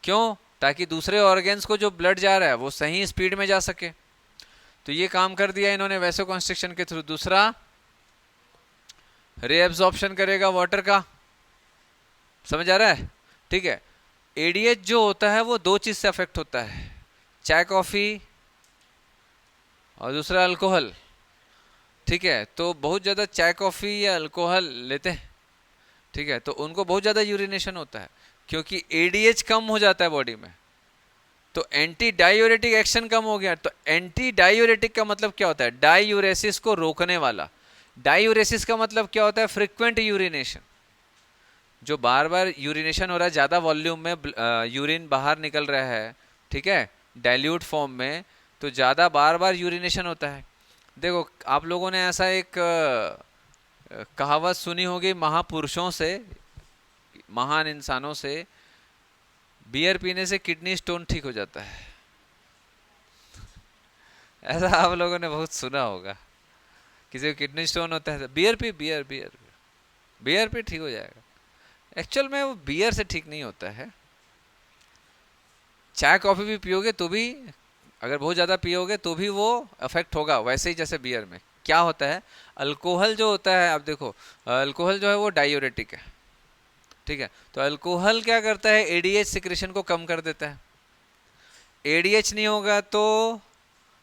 क्यों, ताकि दूसरे ऑर्गेन्स को जो ब्लड जा रहा है वो सही स्पीड में जा सके। तो ये काम कर दिया इन्होंने वैसोकॉन्स्ट्रिक्शन के थ्रू। दूसरा रीएब्जॉर्प्शन करेगा वाटर का, समझ आ रहा है, ठीक है। एडीएच जो होता है वो दो चीज से अफेक्ट होता है, चाय कॉफी और दूसरा अल्कोहल, ठीक है। तो बहुत ज्यादा चाय कॉफी या अल्कोहल लेते हैं, ठीक है, तो उनको बहुत ज्यादा यूरिनेशन होता है क्योंकि एडीएच कम हो जाता है बॉडी में, तो एंटी डायूरेटिक एक्शन कम हो गया। तो एंटी डायूरेटिक का मतलब क्या होता है, डायूरेसिस को रोकने वाला। डायूरेसिस का मतलब क्या होता है, फ्रीक्वेंट यूरिनेशन, जो बार बार यूरिनेशन हो रहा है, ज्यादा वॉल्यूम में यूरिन बाहर निकल रहा है, ठीक है, डाइल्यूट फॉर्म में, तो ज्यादा बार बार यूरिनेशन होता है। देखो आप लोगों ने ऐसा एक कहावत सुनी होगी महापुरुषों से, महान इंसानों से, बियर पीने से किडनी स्टोन ठीक हो जाता है, ऐसा आप लोगों ने बहुत सुना होगा, किसी को किडनी स्टोन होता है बियर पी, बियर बियर बियर पी ठीक हो जाएगा। एक्चुअल में वो बियर से ठीक नहीं होता है, चाय कॉफी भी पियोगे तो भी, अगर बहुत ज़्यादा पियोगे तो भी वो अफेक्ट होगा, वैसे ही जैसे बियर में क्या होता है, अल्कोहल जो होता है, आप देखो अल्कोहल जो है वो डायूरेटिक है, ठीक है। तो अल्कोहल क्या करता है, एडीएच सिक्रेशन को कम कर देता है, एडीएच नहीं होगा तो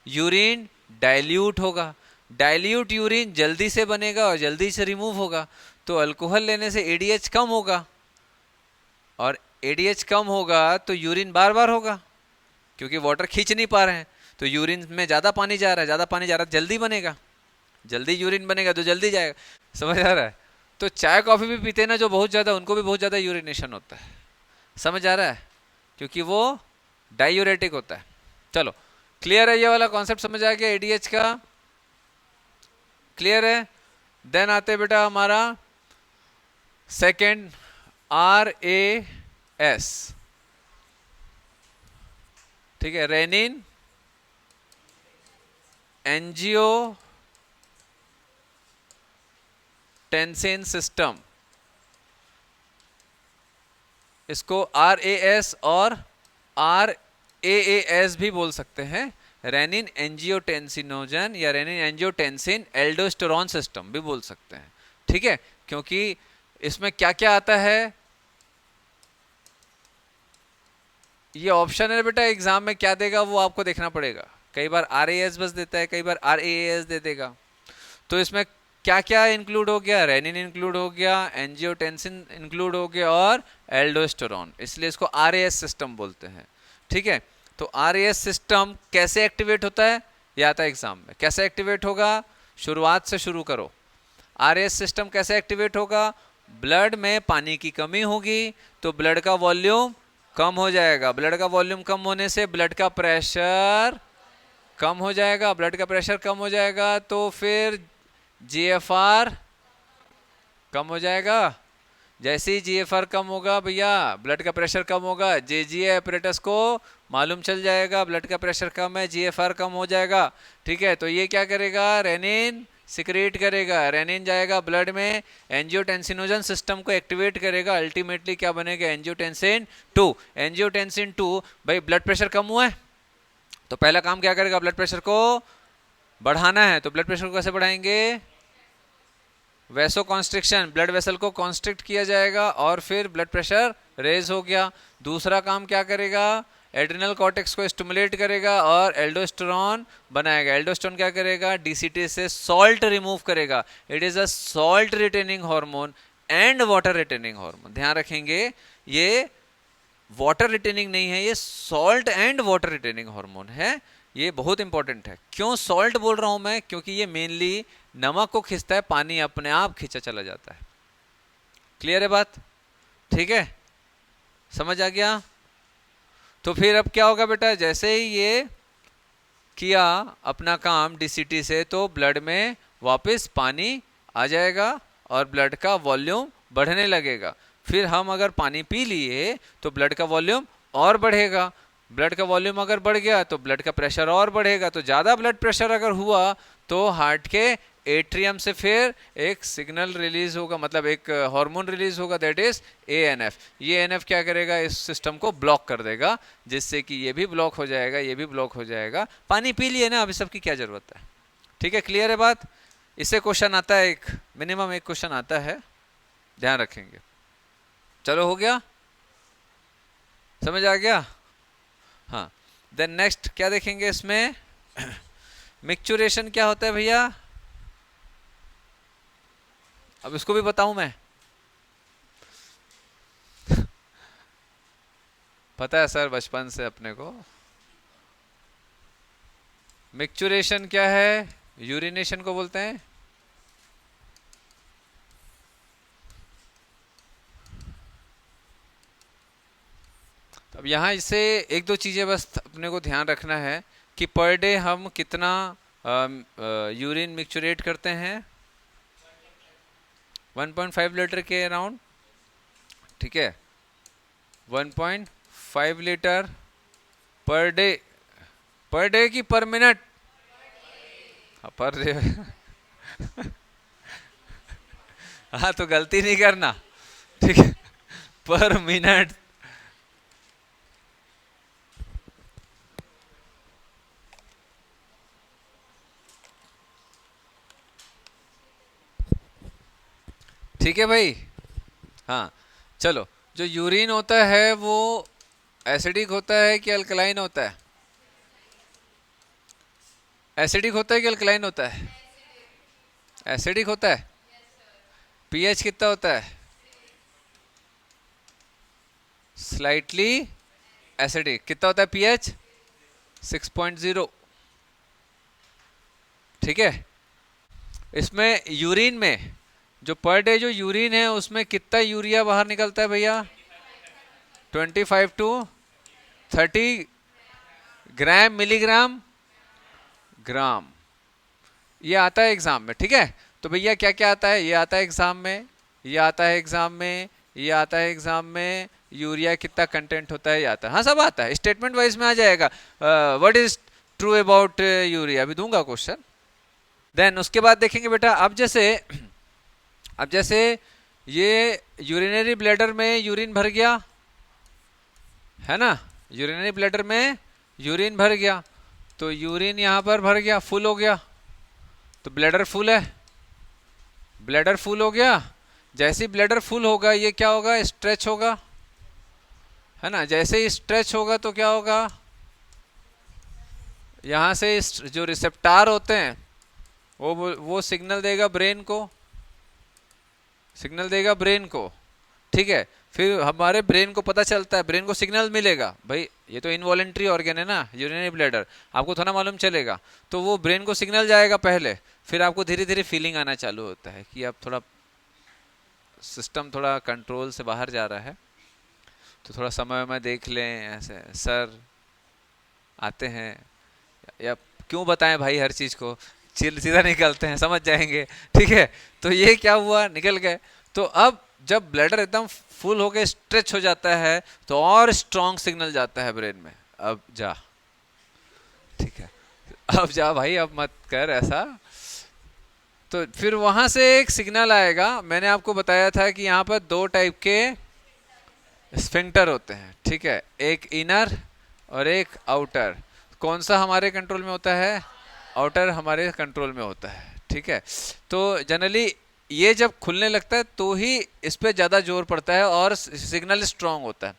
यूरिन डाइल्यूट होगा, डाइल्यूट यूरिन जल्दी से बनेगा और जल्दी से रिमूव होगा, तो अल्कोहल लेने से एडीएच कम होगा, और एडीएच कम होगा तो यूरिन बार बार होगा क्योंकि वाटर खींच नहीं पा रहे हैं, तो यूरिन में ज़्यादा पानी जा रहा है, ज़्यादा पानी जा रहा है, जल्दी बनेगा, जल्दी यूरिन बनेगा तो जल्दी जाएगा, समझ आ रहा है। तो चाय कॉफ़ी भी पीते हैं ना जो बहुत ज़्यादा, उनको भी बहुत ज़्यादा यूरिनेशन होता है, समझ आ रहा है, क्योंकि वो डायूरेटिक होता है। चलो क्लियर है, ये वाला कॉन्सेप्ट समझ आ गया एडीएच का, क्लियर है। देन आते बेटा हमारा सेकेंड RAS, ठीक है, रेनिन एंजियोटेंसिन सिस्टम, इसको RAS और RAAS भी बोल सकते हैं, रेनिन एंजियोटेंसिनोजन या रेनिन एंजियोटेंसिन एल्डोस्टेरोन सिस्टम भी बोल सकते हैं, ठीक है। क्योंकि इसमें क्या क्या आता है, ये ऑप्शन है बेटा, एग्जाम में क्या देगा वो आपको देखना पड़ेगा। कई बार RAS बस देता है, कई बार RAAS दे देगा। तो इसमें क्या क्या इंक्लूड हो गया, रेनिन इंक्लूड हो गया, एंजियोटेंसिन इंक्लूड हो गया और एल्डोस्टेरोन, इसलिए इसको RAS सिस्टम बोलते हैं, ठीक है। तो RAS सिस्टम कैसे एक्टिवेट होता है, ये आता है एग्जाम में। कैसे एक्टिवेट होगा, शुरुआत से शुरू करो। RAS सिस्टम कैसे एक्टिवेट होगा, ब्लड में पानी की कमी होगी तो ब्लड का वॉल्यूम कम हो जाएगा, ब्लड का वॉल्यूम कम होने से ब्लड का प्रेशर कम हो जाएगा, ब्लड का प्रेशर कम हो जाएगा तो फिर GFR कम हो जाएगा। जैसे ही GFR कम होगा भैया, ब्लड का प्रेशर कम होगा, JGA एपरेटस को मालूम चल जाएगा ब्लड का प्रेशर कम है, GFR कम हो जाएगा, ठीक है। तो ये क्या करेगा, रेनिन सिक्रेट करेगा, रेनिन जाएगा ब्लड में, एंजियोटेंसिनोजन सिस्टम को एक्टिवेट करेगा, अल्टीमेटली क्या बनेगा, एंजियोटेंसिन 2। एंजियोटेंसिन 2, भाई ब्लड प्रेशर कम हुआ है तो पहला काम क्या करेगा, ब्लड प्रेशर को बढ़ाना है। तो ब्लड प्रेशर को कैसे बढ़ाएंगे, वैसो कॉन्स्ट्रिक्शन, ब्लड वेसल को कॉन्स्ट्रिक्ट किया जाएगा और फिर ब्लड प्रेशर रेज हो गया। दूसरा काम क्या करेगा, एड्रिनल कॉर्टेक्स को स्टिमुलेट करेगा और एल्डोस्टेरोन बनाएगा। एल्डोस्टेरोन क्या करेगा, DCT से सॉल्ट रिमूव करेगा। It is a salt retaining hormone and water retaining hormone, ध्यान रखेंगे, ये वाटर रिटेनिंग नहीं है, ये salt and water retaining hormone है। ये बहुत इंपॉर्टेंट है। क्यों सॉल्ट बोल रहा हूं मैं, क्योंकि ये मेनली नमक को खींचता है, पानी अपने आप खींचा चला जाता है। क्लियर है बात, ठीक है, समझ आ गया। तो फिर अब क्या होगा बेटा, जैसे ही ये किया अपना काम DCT से, तो ब्लड में वापस पानी आ जाएगा और ब्लड का वॉल्यूम बढ़ने लगेगा। फिर हम अगर पानी पी लिए तो ब्लड का वॉल्यूम और बढ़ेगा, ब्लड का वॉल्यूम अगर बढ़ गया तो ब्लड का प्रेशर और बढ़ेगा। तो ज़्यादा ब्लड प्रेशर अगर हुआ तो हार्ट के एट्रियम से फिर एक सिग्नल रिलीज होगा, मतलब एक हार्मोन रिलीज होगा, दैट इज ANF। ये ANF क्या करेगा, इस सिस्टम को ब्लॉक कर देगा, जिससे कि ये भी ब्लॉक हो जाएगा, ये भी ब्लॉक हो जाएगा। पानी पी लिए ना, अभी सबकी क्या जरूरत है, ठीक है, क्लियर है बात। इससे क्वेश्चन आता है, एक मिनिमम एक क्वेश्चन आता है, ध्यान रखेंगे। चलो हो गया, समझ आ गया। हाँ, देन नेक्स्ट क्या देखेंगे इसमें, मिक्चुरेशन क्या होता है भैया, अब इसको भी बताऊं मैं, पता है सर बचपन से अपने को। मिक्चुरेशन क्या है, यूरिनेशन को बोलते हैं। अब यहाँ इससे एक दो चीज़ें बस अपने को ध्यान रखना है कि पर डे हम कितना यूरिन मिक्चुरेट करते हैं, 1.5 लीटर के अराउंड, ठीक है, 1.5 litre per day, per day की पर मिनट, पर डे हाँ तो गलती नहीं करना, ठीक है, पर मिनट। ठीक है भाई, हाँ चलो। जो यूरिन होता है वो एसिडिक होता है कि अल्कलाइन होता है, एसिडिक होता है कि अल्कलाइन होता है, एसिडिक होता है। पीएच कितना होता है, स्लाइटली एसिडिक। कितना होता है पीएच, 6.0, ठीक है। इसमें यूरिन में जो पर डे जो यूरिन है उसमें कितना यूरिया बाहर निकलता है भैया, 25 to 30 ग्राम मिलीग्राम ग्राम, ये आता है एग्जाम में, ठीक है। तो भैया क्या क्या आता है, ये आता है एग्जाम में, ये आता है एग्जाम में, ये आता है एग्जाम में, यूरिया कितना कंटेंट होता है ये आता है, हाँ सब आता है, स्टेटमेंट वाइज में आ जाएगा। What is true about urea, अभी दूंगा क्वेश्चन। देन उसके बाद देखेंगे बेटा, अब जैसे ये यूरिनरी ब्लैडर में यूरिन भर गया है ना, यूरिनरी ब्लैडर में यूरिन भर गया, तो यूरिन यहाँ पर भर गया, फुल हो गया, तो ब्लैडर फुल है, ब्लैडर फुल हो गया। जैसे ही ब्लैडर फुल होगा ये क्या होगा, स्ट्रेच होगा, है ना, जैसे ही स्ट्रेच होगा तो क्या होगा, यहाँ से जो रिसेप्टार होते हैं वो सिग्नल देगा ब्रेन को, सिग्नल देगा ब्रेन को, ठीक है। फिर हमारे ब्रेन को पता चलता है, ब्रेन को सिग्नल मिलेगा, भाई ये तो इनवॉलेंट्री ऑर्गन है ना यूरिनरी ब्लैडर, आपको थोड़ा मालूम चलेगा, तो वो ब्रेन को सिग्नल जाएगा पहले, फिर आपको धीरे धीरे फीलिंग आना चालू होता है कि अब थोड़ा सिस्टम थोड़ा कंट्रोल से बाहर जा रहा है, तो थोड़ा समय में देख लें, ऐसे सर आते हैं, या क्यों बताएं भाई हर चीज़ को, सीधा निकलते हैं, समझ जाएंगे, ठीक है। तो ये क्या हुआ, निकल गए। तो अब जब ब्लैडर एकदम फुल होके स्ट्रेच हो जाता है तो और स्ट्रॉन्ग सिग्नल जाता है ब्रेन में, अब जा, ठीक है, अब जा भाई, अब मत कर ऐसा। तो फिर वहां से एक सिग्नल आएगा, मैंने आपको बताया था कि यहाँ पर दो टाइप के स्फिंक्टर होते हैं, ठीक है, एक इनर और एक आउटर। कौन सा हमारे कंट्रोल में होता है, आउटर हमारे कंट्रोल में होता है, ठीक है। तो जनरली ये जब खुलने लगता है तो ही इस पे ज़्यादा जोर पड़ता है और सिग्नल स्ट्रांग होता है।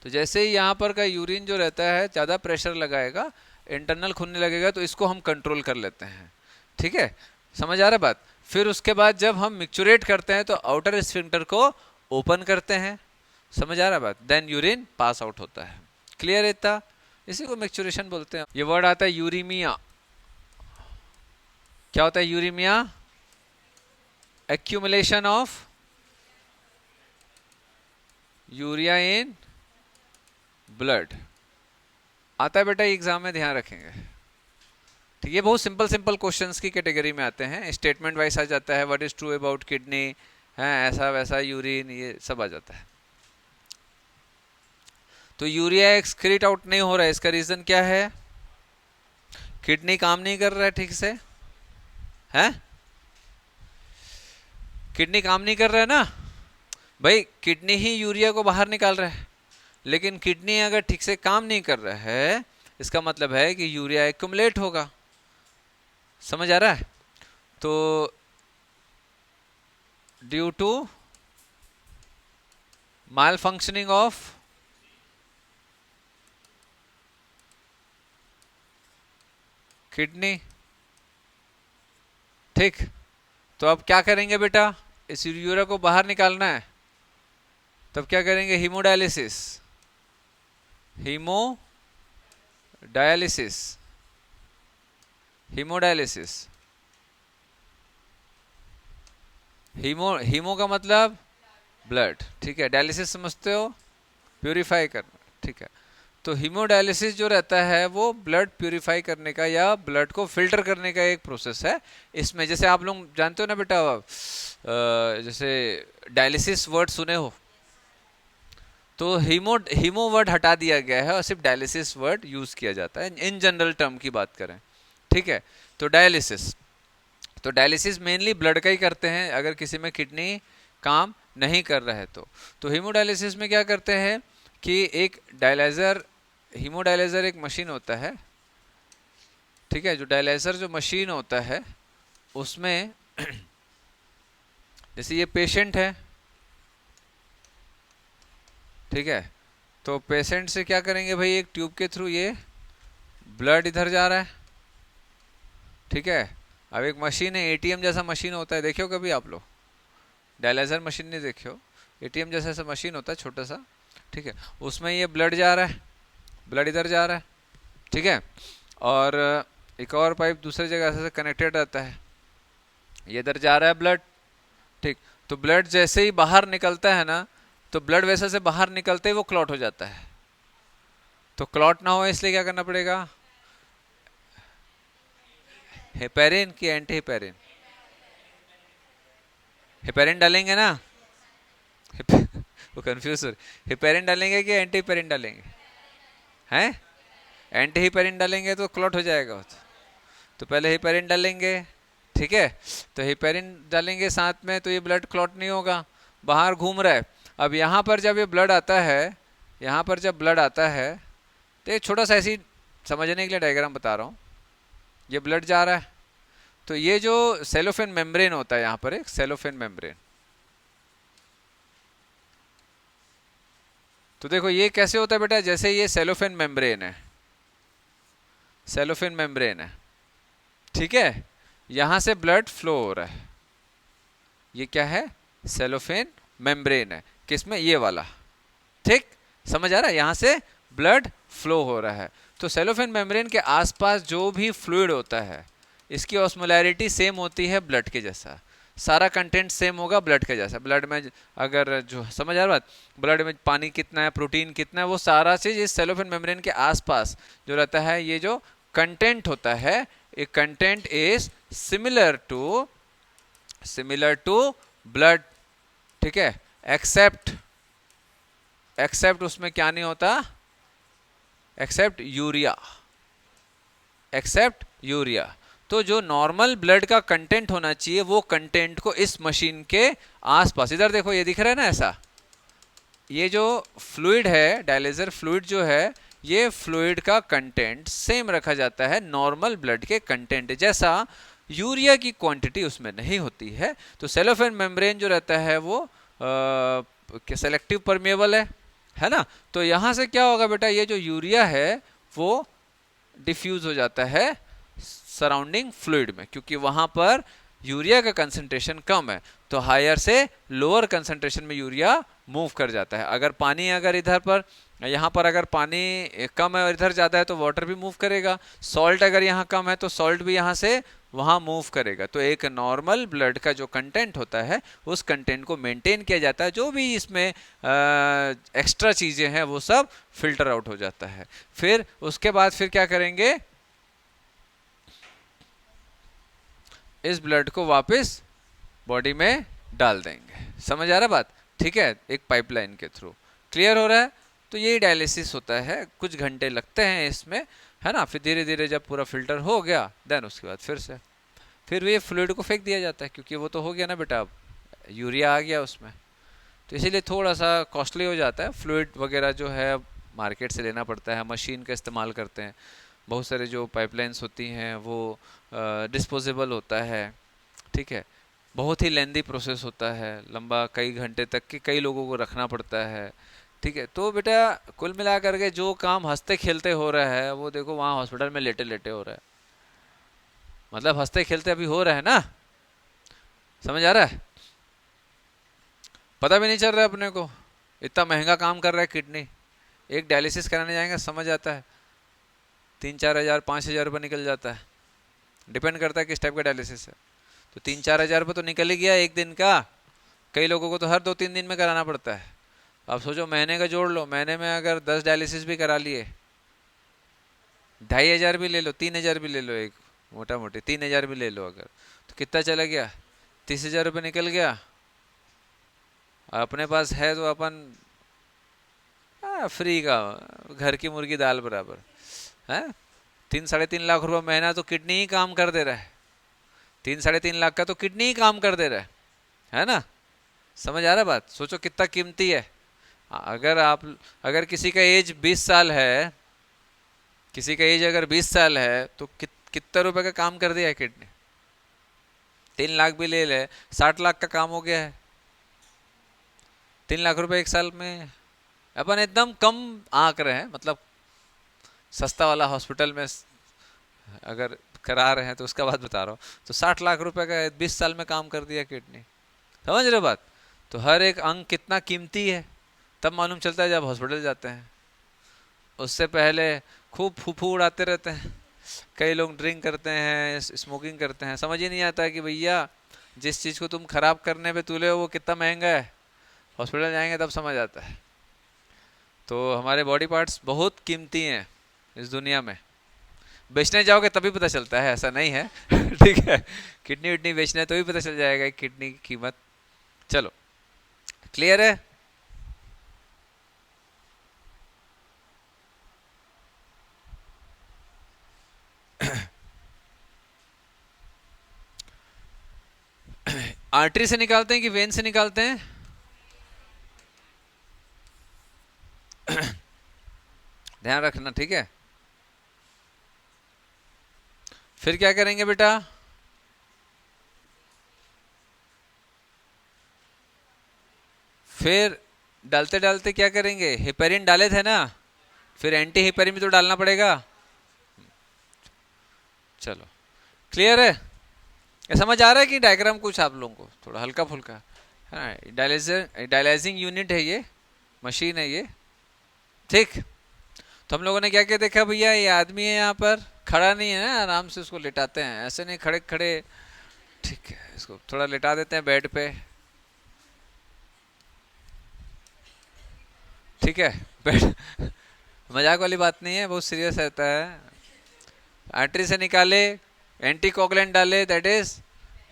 तो जैसे ही यहाँ पर का यूरिन जो रहता है ज़्यादा प्रेशर लगाएगा, इंटरनल खुलने लगेगा, तो इसको हम कंट्रोल कर लेते हैं, ठीक है, समझ आ रहा है बात। फिर उसके बाद जब हम मिक्चुरेट करते हैं तो आउटर स्फिंक्टर को ओपन करते हैं, समझ आ रहा है बात, देन यूरिन पास आउट होता है, क्लियर इतना, इसी को मिक्चुरेशन बोलते हैं। ये वर्ड आता है यूरीमिया, क्या होता है uraemia, accumulation of urea in blood, आता है बेटा एग्जाम में, ध्यान रखेंगे, ठीक है। बहुत सिंपल सिंपल क्वेश्चंस की कैटेगरी में आते हैं, स्टेटमेंट वाइज आ जाता है, what is true about kidney, है ऐसा वैसा, यूरिन, ये सब आ जाता है। तो यूरिया एक्सक्रीट आउट नहीं हो रहा है, इसका रीजन क्या है, किडनी काम नहीं कर रहा है ठीक से, है किडनी काम नहीं कर रहा है ना भाई, किडनी ही यूरिया को बाहर निकाल रहा है, लेकिन किडनी अगर ठीक से काम नहीं कर रहा है, इसका मतलब है कि यूरिया एक्युमुलेट होगा, समझ आ रहा है। तो due to malfunctioning of kidney, ठीक, तो अब क्या करेंगे बेटा, इस यूरिया को बाहर निकालना है, तब क्या करेंगे, हीमोडायलिसिस, हीमोडायलिसिस, हीमोडायलिसिस, हीमो का मतलब ब्लड, ठीक है, डायलिसिस समझते हो, प्यूरिफाई करना, ठीक है। तो हीमोडायलिसिस जो रहता है वो ब्लड प्यूरिफाई करने का या ब्लड को फिल्टर करने का एक प्रोसेस है। इसमें जैसे आप लोग जानते हो ना बेटा, जैसे डायलिसिस वर्ड सुने हो, तो हीमो वर्ड हटा दिया गया है और सिर्फ डायलिसिस वर्ड यूज किया जाता है, इन जनरल टर्म की बात करें, ठीक है। तो डायलिसिस मेनली ब्लड का ही करते हैं, अगर किसी में किडनी काम नहीं कर रहा है तो हीमोडायलिसिस में क्या करते हैं कि एक डायलाइजर, हीमोडायलाइजर एक मशीन होता है, ठीक है, जो डायलाइजर जो मशीन होता है उसमें जैसे ये पेशेंट है, ठीक है, तो पेशेंट से क्या करेंगे भाई, एक ट्यूब के थ्रू ये ब्लड इधर जा रहा है, ठीक है। अब एक मशीन है, एटीएम जैसा मशीन होता है, देखियो कभी आप लोग, डायलाइजर मशीन नहीं देखियो, एटीएम जैसा ऐसा मशीन होता है छोटा सा, ठीक है, उसमें ये ब्लड जा रहा है, ब्लड इधर जा रहा है, ठीक है, और एक और पाइप दूसरी जगह से कनेक्टेड रहता है, ये इधर जा रहा है ब्लड, ठीक। तो ब्लड जैसे ही बाहर निकलता है ना, तो ब्लड वैसे से बाहर निकलते ही वो क्लॉट हो जाता है, तो क्लॉट ना हो इसलिए क्या करना पड़ेगा, हेपेरिन की एंटी हेपेरिन, हेपेरिन डालेंगे ना। वो कंफ्यूज हो रही, हेपेरिन डालेंगे कि एंटी हेपेरिन डालेंगे? हैं? एंटी हेपेरिन डालेंगे तो क्लॉट हो जाएगा वो तो पहले हेपेरिन डालेंगे। ठीक है, तो हेपेरिन डालेंगे साथ में तो ये ब्लड क्लॉट नहीं होगा, बाहर घूम रहा है। अब यहाँ पर जब ये ब्लड आता है, यहाँ पर जब ब्लड आता है तो ये छोटा सा ऐसी समझने के लिए डायग्राम बता रहा हूँ। ये ब्लड जा रहा है, तो ये जो सेलोफेन मेम्ब्रेन होता है, यहाँ पर एक सेलोफेन मेम्ब्रेन, तो देखो ये कैसे होता है बेटा, जैसे ये सेलोफेन मेम्ब्रेन है, सेलोफेन मेम्ब्रेन है, ठीक है, यहां से ब्लड फ्लो हो रहा है। ये क्या है? सेलोफेन मेम्ब्रेन है, किसमें? ये वाला। ठीक, समझ आ रहा है? यहां से ब्लड फ्लो हो रहा है, तो सेलोफेन मेम्ब्रेन के आसपास जो भी फ्लूइड होता है, इसकी ऑस्मोलैरिटी सेम होती है ब्लड के जैसा, सारा कंटेंट सेम होगा ब्लड के जैसा। ब्लड में अगर जो समझ आ रहा बात, ब्लड में पानी कितना है, प्रोटीन कितना है, वो सारा चीज इस सेलोफेन मेम्ब्रेन के आसपास जो रहता है, ये जो कंटेंट होता है, a content is similar to blood. ठीक है, एक्सेप्ट उसमें क्या नहीं होता, एक्सेप्ट यूरिया, एक्सेप्ट यूरिया। तो जो नॉर्मल ब्लड का कंटेंट होना चाहिए, वो कंटेंट को इस मशीन के आसपास, इधर देखो ये दिख रहा है ना ऐसा, ये जो फ्लूइड है, डायलिजर फ्लूइड जो है, ये फ्लूइड का कंटेंट सेम रखा जाता है नॉर्मल ब्लड के कंटेंट जैसा, यूरिया की क्वांटिटी उसमें नहीं होती है। तो सेलोफेन मेम्ब्रेन जो रहता है वो सेलेक्टिव परमेबल है ना। तो यहां से क्या होगा बेटा, ये जो यूरिया है वो डिफ्यूज हो जाता है सराउंडिंग फ्लूइड में, क्योंकि वहां पर यूरिया का कंसंट्रेशन कम है, तो हायर से लोअर कंसंट्रेशन में यूरिया मूव कर जाता है। अगर पानी, अगर इधर पर, यहाँ पर अगर पानी कम है और इधर ज़्यादा है तो वाटर भी मूव करेगा, सॉल्ट अगर यहाँ कम है तो सॉल्ट भी यहाँ से वहाँ मूव करेगा। तो एक नॉर्मल ब्लड का जो कंटेंट होता है, उस कंटेंट को मेंटेन किया जाता है, जो भी इसमें एक्स्ट्रा चीज़ें हैं वो सब फिल्टर आउट हो जाता है। फिर उसके बाद फिर क्या करेंगे, इस ब्लड को वापस बॉडी में डाल देंगे। समझ आ रहा बात? ठीक है, एक पाइपलाइन के थ्रू। क्लियर हो रहा है? तो यही डायलिसिस होता है, कुछ घंटे लगते हैं इसमें, है ना। फिर धीरे धीरे जब पूरा फिल्टर हो गया, देन उसके बाद फिर ये फ्लूइड को फेंक दिया जाता है, क्योंकि वो तो हो गया ना बेटा, अब यूरिया आ गया उसमें, तो इसीलिए थोड़ा सा कॉस्टली हो जाता है। फ्लूइड वगैरह जो है मार्केट से लेना पड़ता है, मशीन का इस्तेमाल करते हैं। बहुत सारे जो पाइपलाइंस होती हैं वो डिस्पोजेबल होता है, ठीक है, बहुत ही लेंदी प्रोसेस होता है, लंबा कई घंटे तक के कई लोगों को रखना पड़ता है। ठीक है, तो बेटा कुल मिला करके जो काम हंसते खेलते हो रहा है, वो देखो वहाँ हॉस्पिटल में लेटे लेटे हो रहा है, मतलब हंसते खेलते अभी हो रहा है ना। समझ आ रहा है? पता भी नहीं चल रहा है अपने को, इतना महंगा काम कर रहा है किडनी। एक डायलिसिस कराने जाएंगे समझ आता है 3-4 हज़ार 5 हज़ार रुपये निकल जाता है, डिपेंड करता है किस टाइप का डायलिसिस है। तो 3-4 हज़ार रुपये तो निकल ही गया एक दिन का, कई लोगों को तो हर 2-3 दिन में कराना पड़ता है। अब सोचो महीने का जोड़ लो, महीने में अगर 10 डायलिसिस भी करा लिए, 2,500 भी ले लो, 3,000 भी ले लो, एक मोटा मोटी 3,000 भी ले लो अगर, तो कितना चला गया? 30,000 रुपये निकल गया। अपने पास है तो अपन फ्री का, घर की मुर्गी दाल बराबर है। 3-3.5 लाख रुपए महीना तो किडनी ही काम कर दे रहा है, 3-3.5 लाख का तो किडनी ही काम कर दे रहा है ना। समझ आ रहा है बात? सोचो कितना कीमती है। अगर किसी का एज 20 साल है, किसी का एज अगर 20 साल है तो कितना रुपए का काम कर दिया है किडनी? 3 लाख भी ले ले, 60 लाख का काम हो गया है। 3 लाख रुपए एक साल में अपन एकदम कम आंक रहे हैं, मतलब सस्ता वाला हॉस्पिटल में अगर करा रहे हैं तो उसका बात बता रहा हूँ। तो 60 लाख रुपए का 20 साल में काम कर दिया किडनी। समझ रहे हो बात? तो हर एक अंग कितना कीमती है तब मालूम चलता है जब हॉस्पिटल जाते हैं। उससे पहले खूब फूफू उड़ाते रहते हैं, कई लोग ड्रिंक करते हैं, स्मोकिंग करते हैं, समझ ही नहीं आता है कि भैया जिस चीज़ को तुम खराब करने पे तुले हो वो कितना महंगा है। हॉस्पिटल जाएंगे तब समझ आता है। तो हमारे बॉडी पार्ट्स बहुत कीमती हैं इस दुनिया में, बेचने जाओगे तभी पता चलता है, ऐसा नहीं है। ठीक है, किडनी विडनी बेचना है तो भी पता चल जाएगा किडनी की कीमत। चलो, क्लियर है? आर्टरी से निकालते हैं कि वेन से निकालते हैं? ध्यान रखना, ठीक है। फिर क्या करेंगे बेटा? फिर डालते डालते क्या करेंगे? हेपेरिन डाले थे ना, फिर एंटी हेपेरिन भी तो डालना पड़ेगा। चलो, क्लियर है? ये समझ आ रहा है कि डायग्राम कुछ आप लोगों को थोड़ा हल्का फुल्का? हाँ, डायलाइजिंग यूनिट है ये, मशीन है ये, ठीक। तो हम लोगों ने क्या क्या देखा भैया? ये आदमी है यहाँ पर, खड़ा नहीं है ना, आराम से उसको लेटाते हैं, ऐसे नहीं खड़े खड़े, ठीक है। इसको थोड़ा लेटा देते हैं बेड पे, ठीक है। बेड मजाक वाली बात नहीं है, बहुत सीरियस रहता है। आर्टरी से निकाले, एंटीकोगुलेंट डाले, दैट इज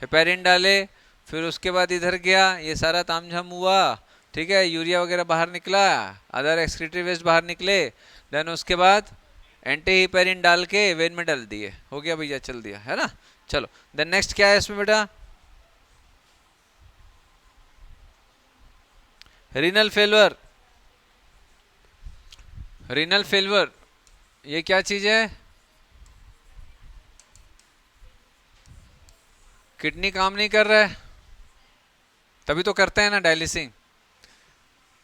हेपेरिन डाले, फिर उसके बाद इधर गया, ये सारा तामझाम हुआ, ठीक है। यूरिया वगैरह बाहर निकला, अदर एक्सक्रीटरी वेस्ट बाहर निकले, देन उसके बाद एंटी हेपेरिन डाल के वेन में डाल दिए, हो गया भैया, चल दिया, है ना। चलो, देन नेक्स्ट क्या है इसमें बेटा? रीनल फेलवर। रीनल फेलवर ये क्या चीज है? किडनी काम नहीं कर रहा है, तभी तो करते हैं ना डायलिसिंग,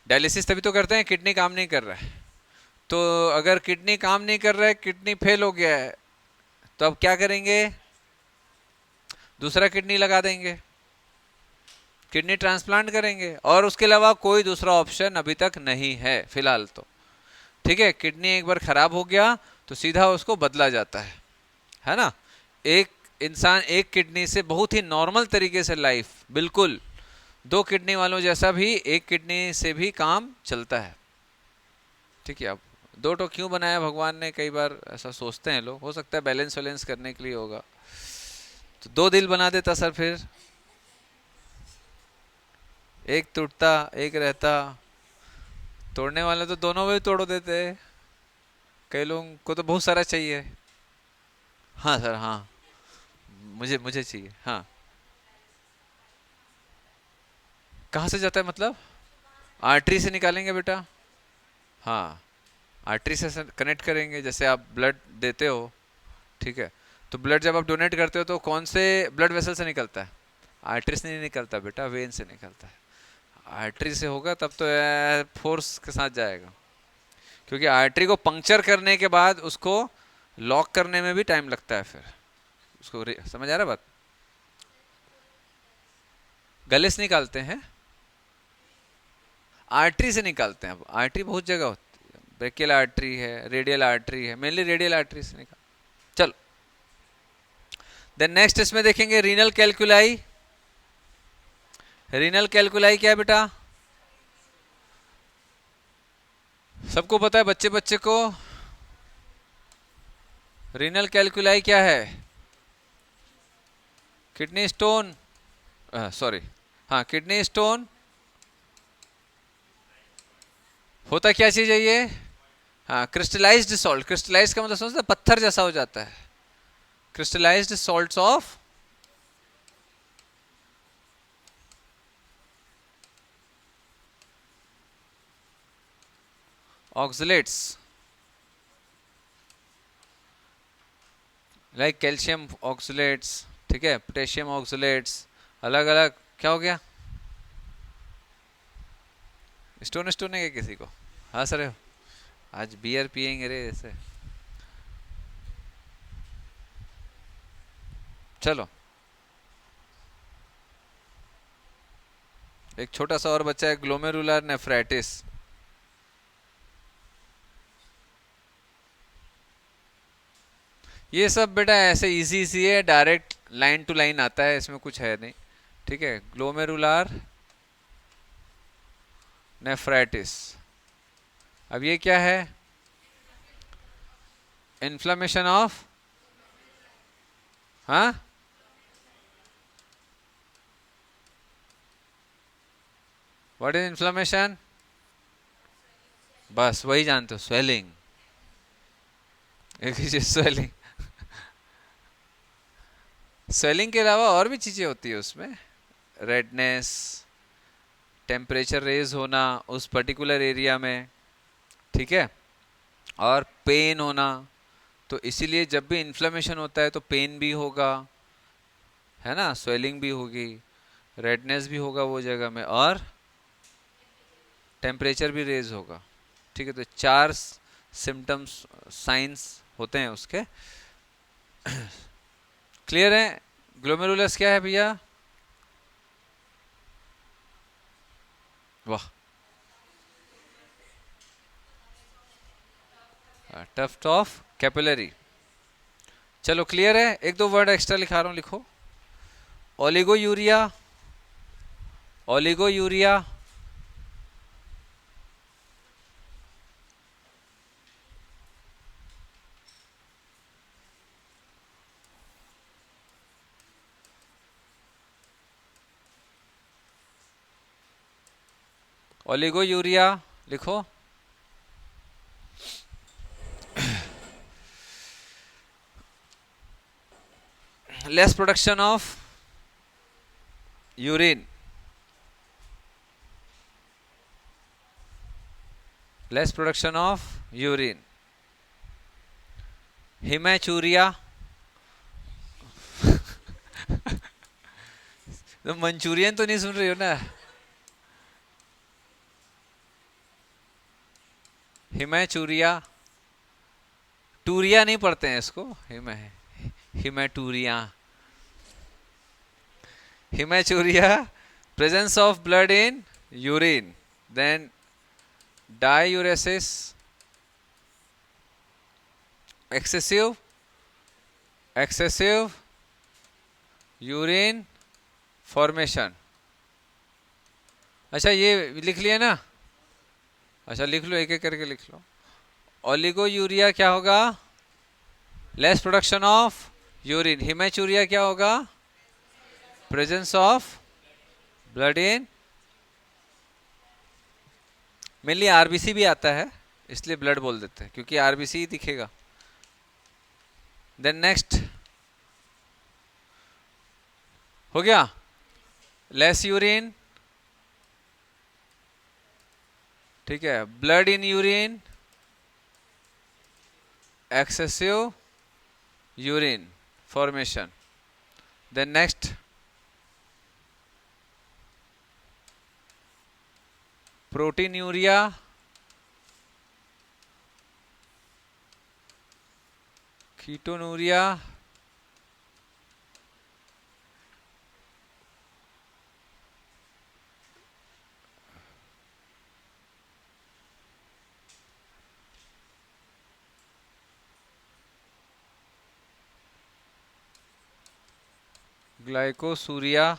डायलिसिस तभी तो करते हैं, किडनी काम नहीं कर रहा है। तो अगर किडनी काम नहीं कर रहा है, किडनी फेल हो गया है, तो अब क्या करेंगे? दूसरा किडनी लगा देंगे, किडनी ट्रांसप्लांट करेंगे, और उसके अलावा कोई दूसरा ऑप्शन अभी तक नहीं है फिलहाल तो, ठीक है। किडनी एक बार खराब हो गया तो सीधा उसको बदला जाता है ना। एक इंसान एक किडनी से बहुत ही नॉर्मल तरीके से लाइफ, बिल्कुल दो किडनी वालों जैसा भी एक किडनी से भी काम चलता है, ठीक है। अब दो तो क्यों बनाया भगवान ने, कई बार ऐसा सोचते हैं लोग, हो सकता है बैलेंस वैलेंस करने के लिए होगा, तो दो दिल बना देता सर, फिर एक टूटता एक रहता। तोड़ने वाले तो दोनों में भी तोड़ देते, कई लोगों को तो बहुत सारा चाहिए। हाँ सर, हाँ, मुझे मुझे चाहिए, हाँ। कहाँ से जाता है मतलब? आर्टरी से निकालेंगे बेटा, हाँ, आर्टरी से कनेक्ट करेंगे, जैसे आप ब्लड देते हो, ठीक है। तो ब्लड जब आप डोनेट करते हो तो कौन से ब्लड वेसल से निकलता है? आर्टरी से नहीं निकलता बेटा, वेन से निकलता है। आर्टरी से होगा तब तो फोर्स के साथ जाएगा, क्योंकि आर्टरी को पंक्चर करने के बाद उसको लॉक करने में भी टाइम लगता है, फिर उसको समझ आ रहा है बात? गले से निकालते हैं, आर्टरी से निकालते हैं। अब आर्टरी बहुत जगह होती है, ब्रेकियल आर्टरी है, रेडियल आर्टरी है, मेनली रेडियल आर्टरी से निकाल। चलो, देन नेक्स्ट इसमें देखेंगे रीनल कैलकुलाई। रीनल कैलकुलाई क्या है बेटा? सबको पता है, बच्चे बच्चे को रीनल कैलकुलाई क्या है? किडनी स्टोन, सॉरी, हाँ, किडनी स्टोन होता क्या चीज है ये? हाँ, क्रिस्टलाइज्ड सॉल्ट। क्रिस्टलाइज का मतलब समझते, पत्थर जैसा हो जाता है, crystallised salts of oxalates, like calcium oxalates, ठीक है, पोटेशियम ऑक्सलेट्स, अलग अलग। क्या हो गया? स्टोन स्टोन है क्या किसी को? हाँ सर, आज बियर पियेंगे रे ऐसे। चलो, एक छोटा सा और बच्चा है, ग्लोमेरुलर नेफ्राइटिस। ये सब बेटा ऐसे इजी इजी है, डायरेक्ट लाइन टू लाइन आता है, इसमें कुछ है नहीं, ठीक है। ग्लोमेरुलर नेफ्राइटिस, अब ये क्या है? इन्फ्लामेशन ऑफ, हाँ, व्हाट इज इन्फ्लेमेशन? बस वही जानते हो, स्वेलिंग। एक ही चीज, स्वेलिंग। स्वेलिंग के अलावा और भी चीजें होती है उसमें, रेडनेस, टेम्परेचर रेज होना उस पर्टिकुलर एरिया में, ठीक है, और पेन होना। तो इसीलिए जब भी इन्फ्लेमेशन होता है तो पेन भी होगा, है ना, स्वेलिंग भी होगी, रेडनेस भी होगा वो जगह में, और टेम्परेचर भी रेज होगा। ठीक है, तो चार सिम्टम्स, साइंस होते हैं उसके। क्लियर है? ग्लोमेरुलस क्या है भैया? वाह, टफ्ट ऑफ कैपिलरी। चलो क्लियर है? एक दो वर्ड एक्स्ट्रा लिखा रहा हूं, लिखो। Oliguria, oliguria, oliguria लिखो। Less production of urine, less production of urine. Haematuria, तो मंचूरियन तो नहीं सुन रही हो ना? हिमैचूरिया, टूरिया नहीं पढ़ते हैं इसको, haematuria, haematuria, presence of blood in urine, then diuresis, excessive, excessive urine formation. अच्छा ये लिख लिया ना? अच्छा लिख लो, एक एक करके लिख लो। ओलिगो यूरिया क्या होगा? Less production of urine. Haematuria क्या होगा? Presence of blood in, mainly RBC भी आता है इसलिए ब्लड बोल देते हैं, क्योंकि आरबीसी ही दिखेगा। देन नेक्स्ट हो गया, लेस यूरिन, ठीक है, blood in urine, excessive urine formation. Then next proteinuria, ketonuria, glycosuria,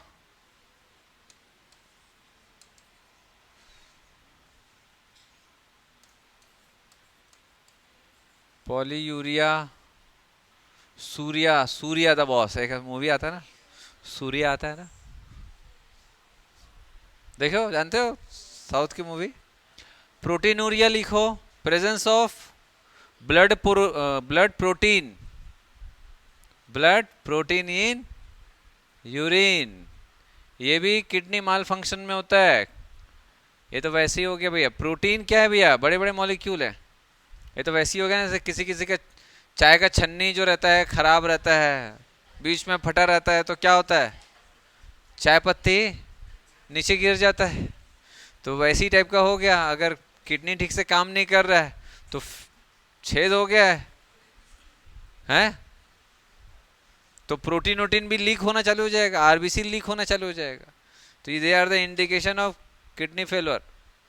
polyuria, Surya, Surya the boss, एक मूवी आता है ना, सूर्या आता है ना, देखो जानते हो, साउथ की मूवी। प्रोटीनूरिया लिखो, presence of blood blood protein, blood protein in urine. ये भी किडनी माल फंक्शन में होता है। ये तो वैसे ही हो गया भैया, प्रोटीन क्या है भैया? बड़े बड़े मॉलिक्यूल है। ये तो वैसे ही हो गया ना, जैसे किसी किसी का चाय का छन्नी जो रहता है खराब रहता है, बीच में फटा रहता है, तो क्या होता है? चाय पत्ती नीचे गिर जाता है। तो वैसे ही टाइप का हो गया, अगर किडनी ठीक से काम नहीं कर रहा है तो छेद हो गया है, हैं? तो प्रोटीन वोटीन भी लीक होना चालू हो जाएगा, आरबीसी लीक होना चालू हो जाएगा। तो ये they are the indication of kidney failure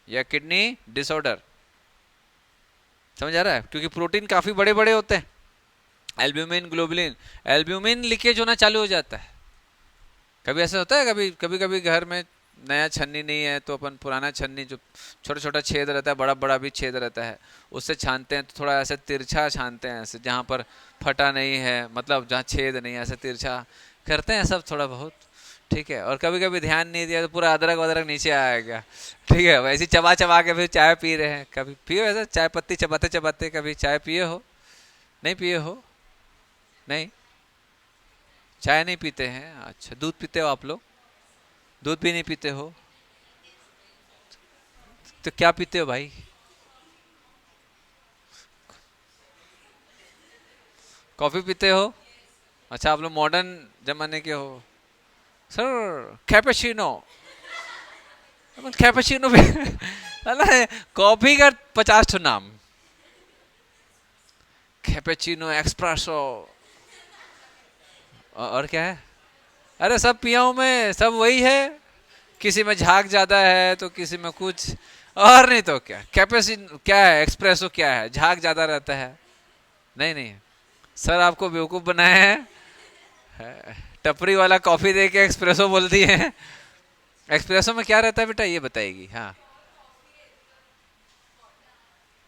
या किडनी डिसऑर्डर। समझ आ रहा है? क्योंकि प्रोटीन काफी बड़े बड़े होते हैं, एल्ब्यूमिन, ग्लोबुलिन, एल्ब्यूमिन लीकेज होना चालू हो जाता है। कभी ऐसा होता है, कभी कभी कभी घर में नया छन्नी नहीं है तो अपन पुराना छन्नी जो छोटा छोटा छेद रहता है, बड़ा बड़ा भी छेद रहता है, उससे छानते हैं तो थोड़ा ऐसे तिरछा छानते हैं, ऐसे जहाँ पर फटा नहीं है, मतलब जहाँ छेद नहीं है ऐसे तिरछा करते हैं सब थोड़ा बहुत। ठीक है, और कभी कभी ध्यान नहीं दिया तो पूरा अदरक वदरक नीचे आएगा। ठीक है, वैसे चबा चबा के फिर चाय पी रहे हैं। कभी पिए ऐसा चाय पत्ती चबाते चबाते, कभी चाय पिए हो? नहीं पिए हो? नहीं, चाय नहीं पीते हैं। अच्छा, दूध पीते हो आप लोग? दूध भी नहीं पीते हो? तो क्या पीते हो भाई? कॉफी पीते हो? अच्छा, आप लोग मॉडर्न जमाने के हो। सर कैपेचिनो, कैपेचिनो भी अल्लाह, कॉफी का 50 ठो नाम। कैपेचिनो, एक्सप्रेसो, और क्या है? अरे सब पियाओ में सब वही है। किसी में झाग ज्यादा है तो किसी में कुछ, और नहीं तो क्या। कैपेचिनो क्या है, एक्सप्रेसो क्या है? झाग ज्यादा रहता है। नहीं नहीं, सर आपको बेवकूफ बनाए हैं। टपरी वाला कॉफी दे के एक्सप्रेसो बोल दिए हैं। एक्सप्रेसो में क्या रहता है बेटा, ये बताएगी। हाँ,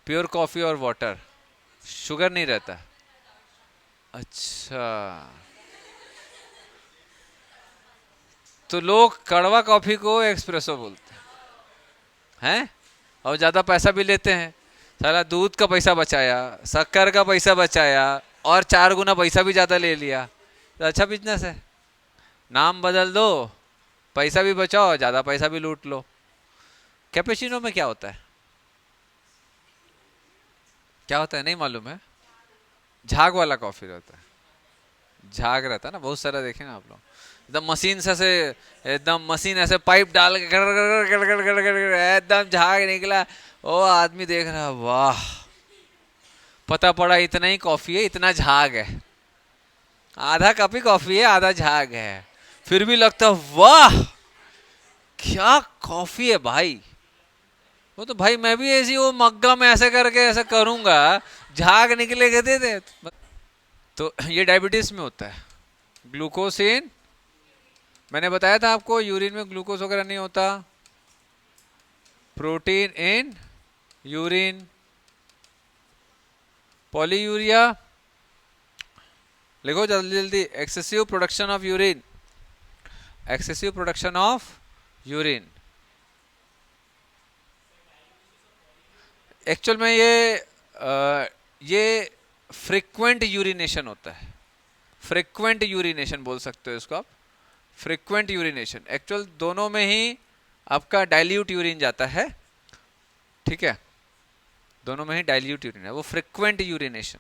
प्योर कॉफी और वाटर, शुगर नहीं रहता। अच्छा, तो लोग कड़वा कॉफी को एक्सप्रेसो बोलते हैं, और ज्यादा पैसा भी लेते हैं। साला दूध का पैसा बचाया, शक्कर का पैसा बचाया, और 4 गुना पैसा भी ज्यादा ले लिया। तो अच्छा बिजनेस है। नाम बदल दो, पैसा भी बचाओ, ज्यादा पैसा भी लूट लो। कैपेचिनो में क्या होता है? क्या होता है नहीं मालूम है? झाग वाला कॉफी रहता है। झाग रहता है ना, बहुत सारा देखे ना आप लोग। एकदम मशीन से एकदम मशीन ऐसे पाइप डाल के गड़ गड़ गड़ गड़ गड़ गड़ गड़ एकदम झाग निकला। ओ आदमी देख रहा, वाह, पता पड़ा इतना ही कॉफी है, इतना झाग है। आधा कप ही कॉफी है, आधा झाग है। फिर भी लगता वाह क्या कॉफी है भाई। वो तो भाई मैं भी ऐसी वो मग्गा में ऐसे करके ऐसे करूंगा, झाग निकलेगा दे दे। तो ये डायबिटीज में होता है। ग्लूकोज इन, मैंने बताया था आपको यूरिन में ग्लूकोज वगैरह नहीं होता। प्रोटीन इन यूरिन, पॉलीयूरिया, लिखो जल्दी जल्दी। Excessive production of urine, excessive production of urine. Actual में ये फ्रिक्वेंट यूरिनेशन होता है। फ्रिक्वेंट यूरिनेशन बोल सकते हो इसको आप, फ्रिक्वेंट यूरिनेशन। एक्चुअल दोनों में ही आपका डाइल्यूट यूरिन जाता है। ठीक है, दोनों में ही डाइल्यूट यूरिन है। वो फ्रिक्वेंट यूरिनेशन,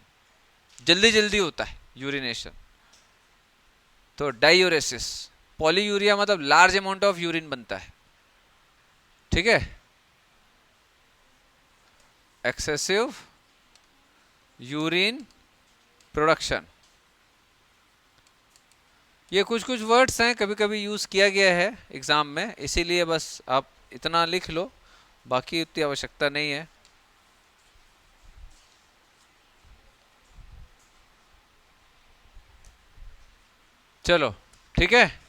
जल्दी जल्दी होता है यूरिनेशन। तो डायूरेसिस। पॉलीयूरिया मतलब लार्ज अमाउंट ऑफ यूरिन बनता है। ठीक है, एक्सेसिव यूरिन प्रोडक्शन। ये कुछ कुछ वर्ड्स हैं, कभी कभी यूज किया गया है एग्जाम में, इसीलिए बस आप इतना लिख लो, बाकी उतनी आवश्यकता नहीं है। चलो ठीक है।